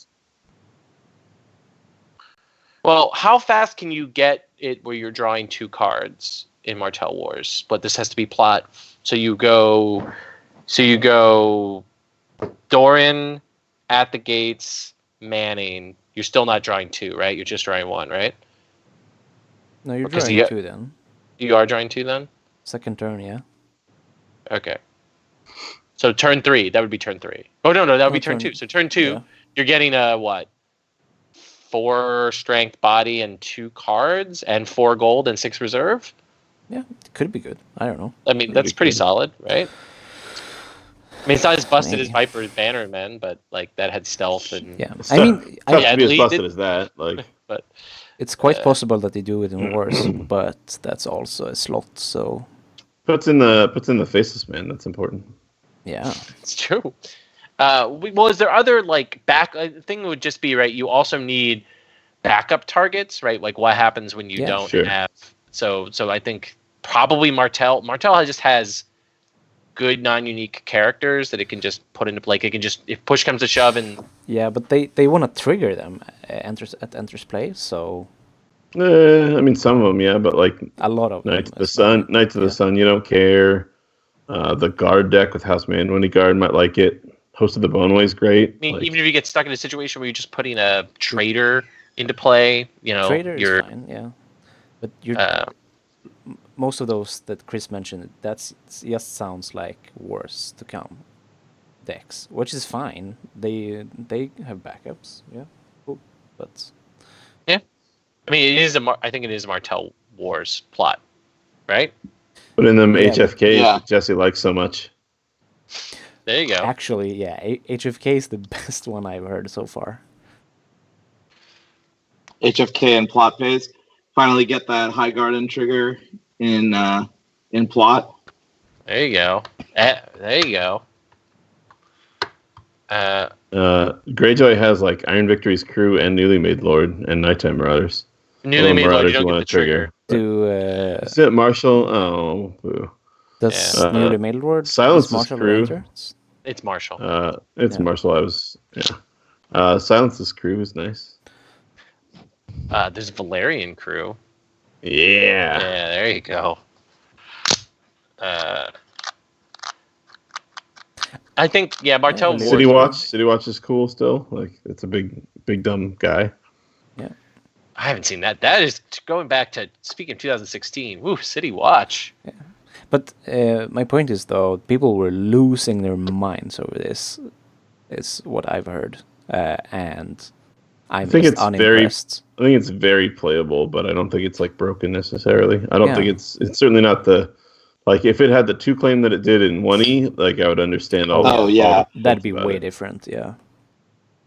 Well, how fast can you get it where you're drawing 2 cards in Martel Wars? But this has to be plot. So you go Doran at the gates, Manning. You're still not drawing 2, right? You're just drawing 1, right? No, you're drawing 2 then. You are drawing 2 then? Second turn, yeah. Okay. So turn 3, that would be turn 3. Oh no, that would be turn 2. So turn 2, you're getting a what? 4 strength body and 2 cards and 4 gold and 6 reserve? Yeah, it could be good. I don't know. I mean, that's pretty solid, right? I mean, it's not as busted as Viper's Bannermen, but like that had stealth and I mean, to be as busted as that, like. But it's quite possible that they do it in Wars, but that's also a slot. So puts in the faceless man. That's important. Yeah, it's true. Well, is there other like back thing would just be right? You also need backup targets, right? Like what happens when you don't have. So I think probably Martel just has good non-unique characters that it can just put into play. It can just, if push comes to shove, and but they want to trigger them at enters play. So I mean, some of them, but like a lot of Knights of the Sun, you don't care. The guard deck with House Manwindi Guard might like it. Host of the Boneway is great. I mean, even if you get stuck in a situation where you're just putting a traitor into play, traitor is fine, but you're. Most of those that Chris mentioned, that's just sounds like Wars to come decks, which is fine. They have backups, cool. But I mean, I think it is a Martel Wars plot, right? Put in them HFKs that Jesse likes so much. There you go. Actually, HFK is the best one I've heard so far. HFK and plot phase. Finally get that High Garden trigger in plot. There you go. There you go. Greyjoy has like Iron Victory's crew and Newly Made Lord and Nighttime Marauders. Newly Made Lord, you don't get the trigger. Is it Marshall? Oh, boo. Does Newly Made Lord Silence's crew? It's Marshall. It's Marshall. Silence's crew is nice. There's Valerian crew. Yeah, there you go. I think Martel City Watch is cool still. Like it's a big dumb guy. Yeah, I haven't seen that. That is going back to speaking of 2016. Woo, City Watch. Yeah. But my point is though, people were losing their minds over this. Is what I've heard, and I think it's unimpressed. I think it's very playable, but I don't think it's like broken necessarily. I don't think it's certainly not the Like if it had the 2 claim that it did in 1E, like I would understand all. Oh, the yeah. That'd be about way it. different, yeah.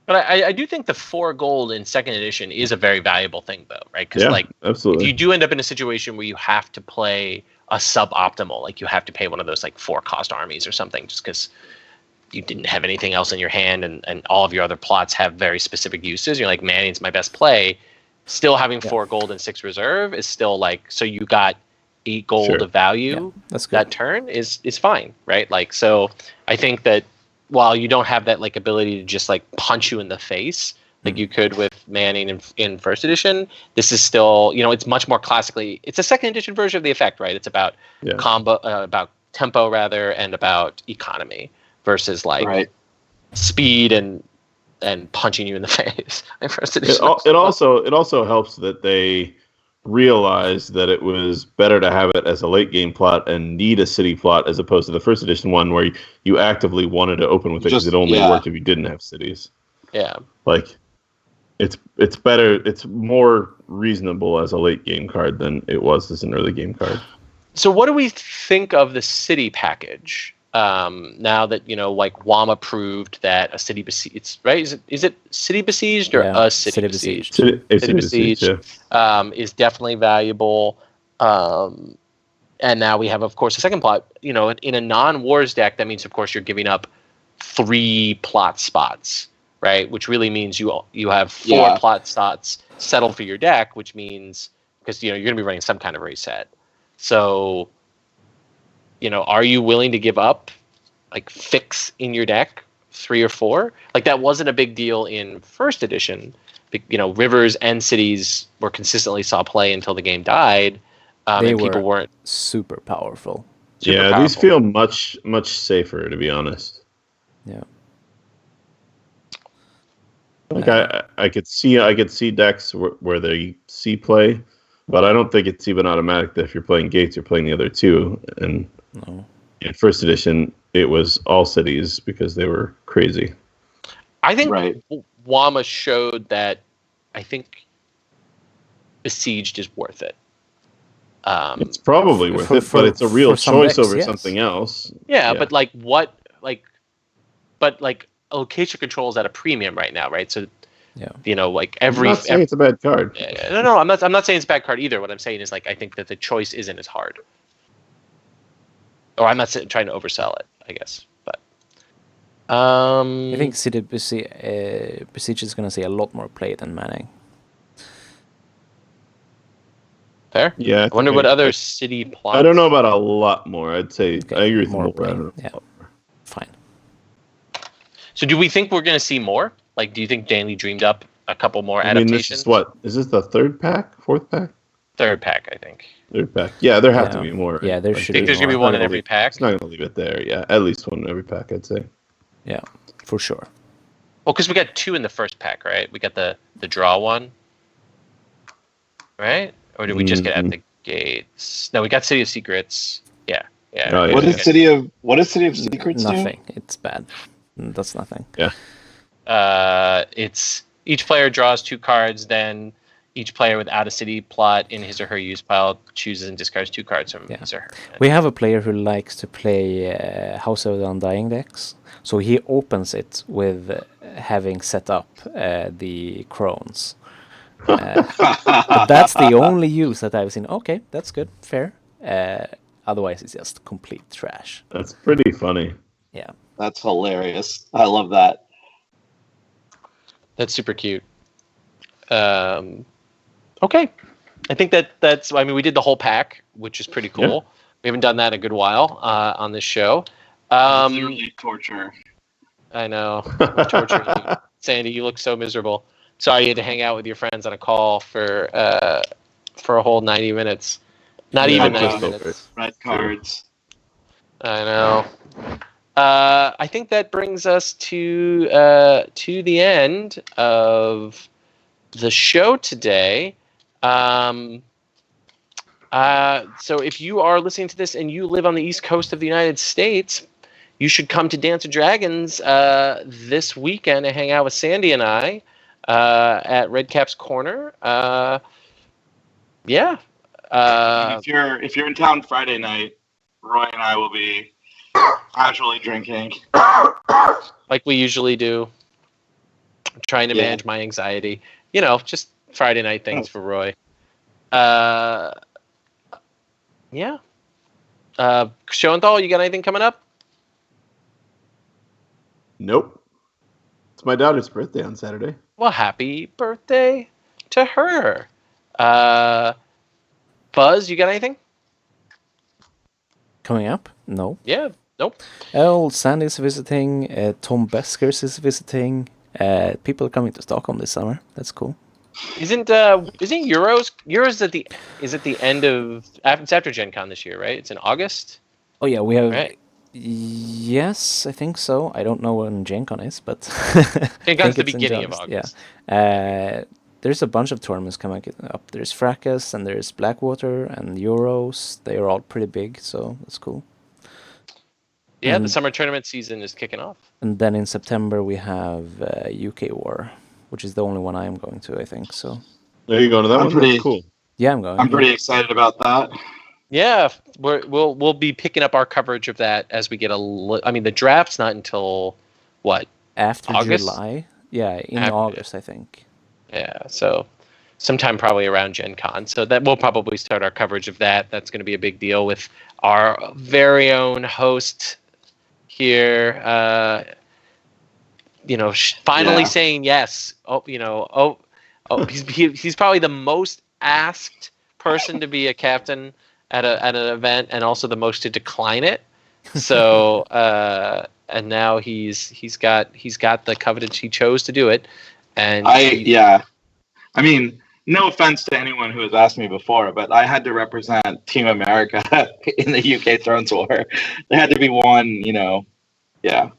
But I do think the 4 gold in second edition is a very valuable thing, though, right? Because Yeah, like absolutely. if you do end up in a situation where you have to play a suboptimal, like you have to pay one of those like 4 cost armies or something, just because you didn't have anything else in your hand, and all of your other plots have very specific uses. You're like, Manning's my best play. Still having 4 gold and 6 reserve is still like, so you got 8 gold Sure. of value. Yeah, that's good. That turn is fine, right? Like, so I think that while you don't have that like ability to just like punch you in the face like you could with Manning in first edition, this is still, it's much more classically, it's a second edition version of the effect, right? It's about combo, about tempo rather, and about economy versus like speed and punching you in the face in first edition. It also helps that they realized that it was better to have it as a late game plot and need a city plot as opposed to the first edition one where you actively wanted to open with it because it only worked if you didn't have cities. Yeah. Like it's better, it's more reasonable as a late game card than it was as an early game card. So what do we think of the city package? Now that like Wama proved that a city besieged, right? Is it city besieged or a city besieged? City besieged is definitely valuable. And now we have, of course, a second plot. In a non-wars deck, that means, of course, you're giving up 3 plot spots, right? Which really means you have 4 plot spots settled for your deck, which means because you're going to be running some kind of reset. So. Are you willing to give up like fix in your deck 3 or 4? Like that wasn't a big deal in first edition. Rivers and cities were consistently saw play until the game died. And people weren't super powerful. These feel much safer, to be honest. Yeah. Like I could see decks where they see play, but I don't think it's even automatic that if you're playing gates, you're playing the other 2. And no. In first edition, it was all cities because they were crazy. I think Wama showed that I think Besieged is worth it. It's probably worth it, but it's a real choice over something else. Yeah, but location control is at a premium right now, right? So like every. I'm not saying it's a bad card. No, I'm not saying it's a bad card either. What I'm saying is like I think that the choice isn't as hard. Or I'm not trying to oversell it, I guess. But I think City Besiege is going to see a lot more play than Manning. Fair? Yeah. I wonder what other city plots. I don't know about a lot more. I'd say I agree with more more. play. Yeah. Fine. So do we think we're going to see more? Like, do you think Danley dreamed up a couple more adaptations? Is this the 3rd pack? 4th pack? 3rd pack, I think. 3rd pack. Yeah, there have to be more. Yeah, there should be. I think there's going to be one in every pack. It's not going to leave it there. Yeah, at least one in every pack, I'd say. Yeah, for sure. Well, because we got 2 in the first pack, right? We got the draw one, right? Or did we just get at the gates? No, we got City of Secrets. Yeah. Oh, yeah. What does City of Secrets do? Nothing. It's bad. That's nothing. Yeah. It's each player draws 2 cards, then each player without a city plot in his or her use pile chooses and discards 2 cards from his or her. We have a player who likes to play House of the Undying decks, so he opens it with having set up the Crones. But that's the only use that I've seen. Okay, that's good, fair. Otherwise, it's just complete trash. That's pretty funny. Yeah. That's hilarious. I love that. That's super cute. Okay. I think that's. I mean, we did the whole pack, which is pretty cool. Yeah. We haven't done that in a good while on this show. It's literally torture. I know. Torture you. Sandy, you look so miserable. Sorry you had to hang out with your friends on a call for a whole 90 minutes. Not even 90 minutes. Red cards. I know. I think that brings us to the end of the show today. So if you are listening to this and you live on the East Coast of the United States, you should come to Dance of Dragons this weekend and hang out with Sandy and I at Redcap's Corner. If you're in town Friday night, Roy and I will be casually drinking. Like we usually do. I'm trying to Yeah. manage my anxiety. Just Friday night things for Roy. Yeah. Schoenthal, you got anything coming up? Nope. It's my daughter's birthday on Saturday. Well, happy birthday to her. Buzz, you got anything? Coming up? No. Yeah. Nope. Oh, Sandy's visiting. Tom Beskers is visiting. People are coming to Stockholm this summer. That's cool. Isn't Euros at the end of it's after Gen Con this year, right? It's in August. Oh yeah, we have. Right. Yes, I think so. I don't know when Gen Con is, but Gen Con's the beginning of August. Yeah. There's a bunch of tournaments coming up. There's Fracas and there's Blackwater and Euros. They are all pretty big, so that's cool. Yeah, the summer tournament season is kicking off. And then in September we have UK War, which is the only one I'm going to, I think. So. Are you going to that one? That's cool. Yeah, I'm going. I'm pretty excited about that. Yeah, we'll be picking up our coverage of that as we get the draft's not until what? After August? July. Yeah, in August, I think. Yeah, so sometime probably around Gen Con. So that we'll probably start our coverage of that. That's going to be a big deal with our very own host here. Finally saying yes. He's probably the most asked person to be a captain at an event, and also the most to decline it. So and now he's got the coveted. He chose to do it, and I mean, no offense to anyone who has asked me before, but I had to represent Team America in the UK Thrones War. There had to be one, yeah.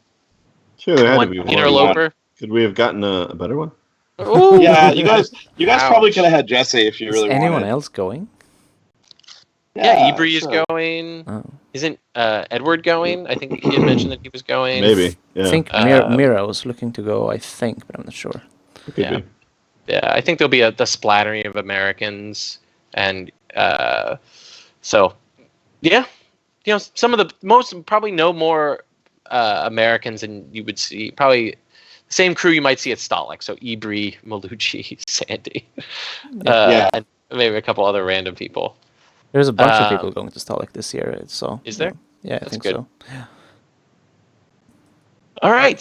Sure, there had to be one. Interloper. Could we have gotten a better one? Ooh. Yeah, you guys probably could have had Jesse if you really wanted. Is anyone else going? Yeah, Ibri is going. Oh. Isn't Edward going? I think he had mentioned that he was going. Maybe. Yeah. I think Mira was looking to go, I think, but I'm not sure. Yeah. Yeah, I think there'll be the splattering of Americans, and some of the probably no more Americans than you would see. Probably the same crew you might see at Stalik. So Ibri, Malucci, Sandy, and maybe a couple other random people. There's a bunch of people going to Stalik this year. So is there? Yeah, I think good. so. Yeah. All right.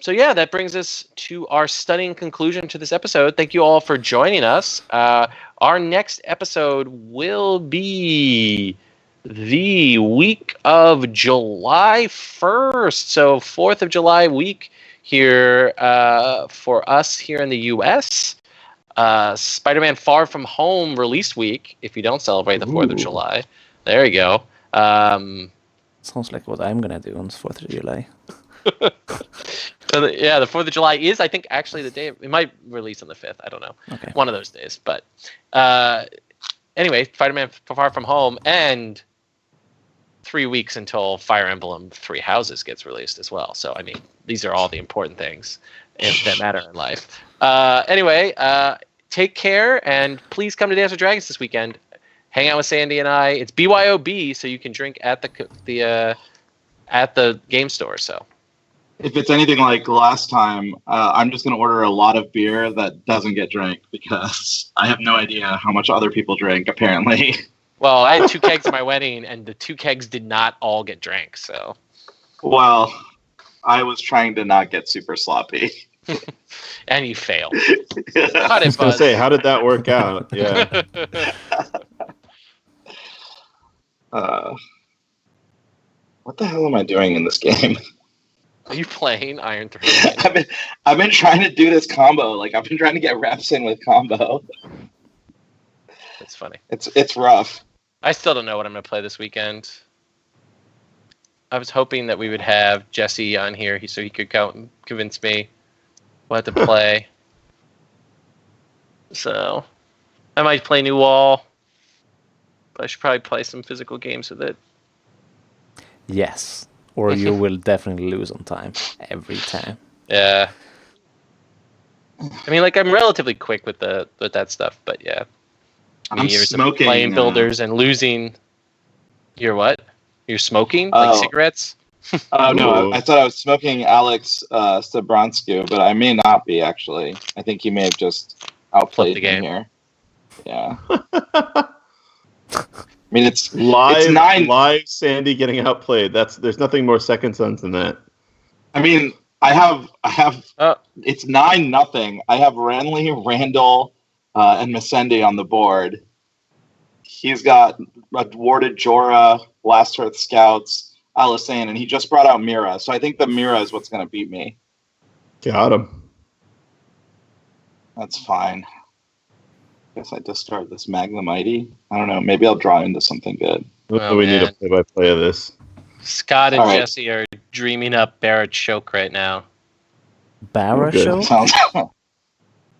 So yeah, that brings us to our stunning conclusion to this episode. Thank you all for joining us. Our next episode will be the week of July 1st. So 4th of July week here for us here in the U.S. Spider-Man Far From Home release week, if you don't celebrate the 4th of July. There you go. Sounds like what I'm going to do on the 4th of July. So the 4th of July is, I think, actually the day. It might release on the 5th. I don't know. Okay. One of those days. But anyway, Spider-Man Far From Home, and 3 weeks until Fire Emblem Three Houses gets released as well. So, I mean, these are all the important things that matter in life. Anyway, take care, and please come to Dance with Dragons this weekend. Hang out with Sandy and I. It's BYOB, so you can drink at the game store. So. If it's anything like last time, I'm just going to order a lot of beer that doesn't get drank because I have no idea how much other people drink, apparently. Well, I had 2 kegs at my wedding, and the 2 kegs did not all get drank, so. Well, I was trying to not get super sloppy. And you failed. I was going to say, how did that work out? Yeah. What the hell am I doing in this game? Are you playing Iron Throne? I've been trying to do this combo. Like, I've been trying to get reps in with combo. That's funny. It's rough. I still don't know what I'm going to play this weekend. I was hoping that we would have Jesse on here so he could go and convince me what to play. So, I might play New Wall. But I should probably play some physical games with it. Yes. Or you will definitely lose on time. Every time. Yeah. I mean, like, I'm relatively quick with that stuff, but yeah. I'm years smoking. Of playing builders and losing. You're what? You're smoking Oh. like cigarettes? Oh no, Ooh. I thought I was smoking Alex Sabransky, but I may not be actually. I think he may have just outplayed the me game. here. Yeah. I mean, it's live, nine. live Sandy getting outplayed. There's nothing more Second Sons than that. I mean, I have. Oh. It's 9-0. I have Ranley, Randall, and Massendi on the board. He's got awarded Jorah, Last Earth Scouts, Alisane, and he just brought out Mira. So I think the Mira is what's going to beat me. Got him. That's fine. Guess I discard this Magnemite. I don't know. Maybe I'll draw into something good. Oh, we need man. a play-by-play of this. Scott and All right. Jesse are dreaming up Barrett Choke right now, Barra Okay. show? Sounds.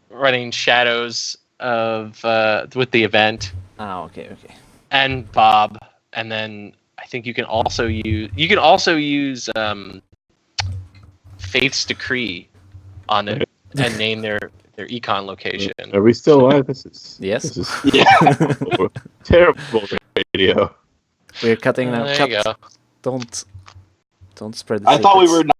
running shadows of with the event, Ah, okay. and Bob, and then I think you can also use Faith's Decree on it and name their econ location. Are we still live? This is Yes. This is Yeah. terrible radio. We're cutting now. There you Cut. go. Don't spread the I thought we were secrets.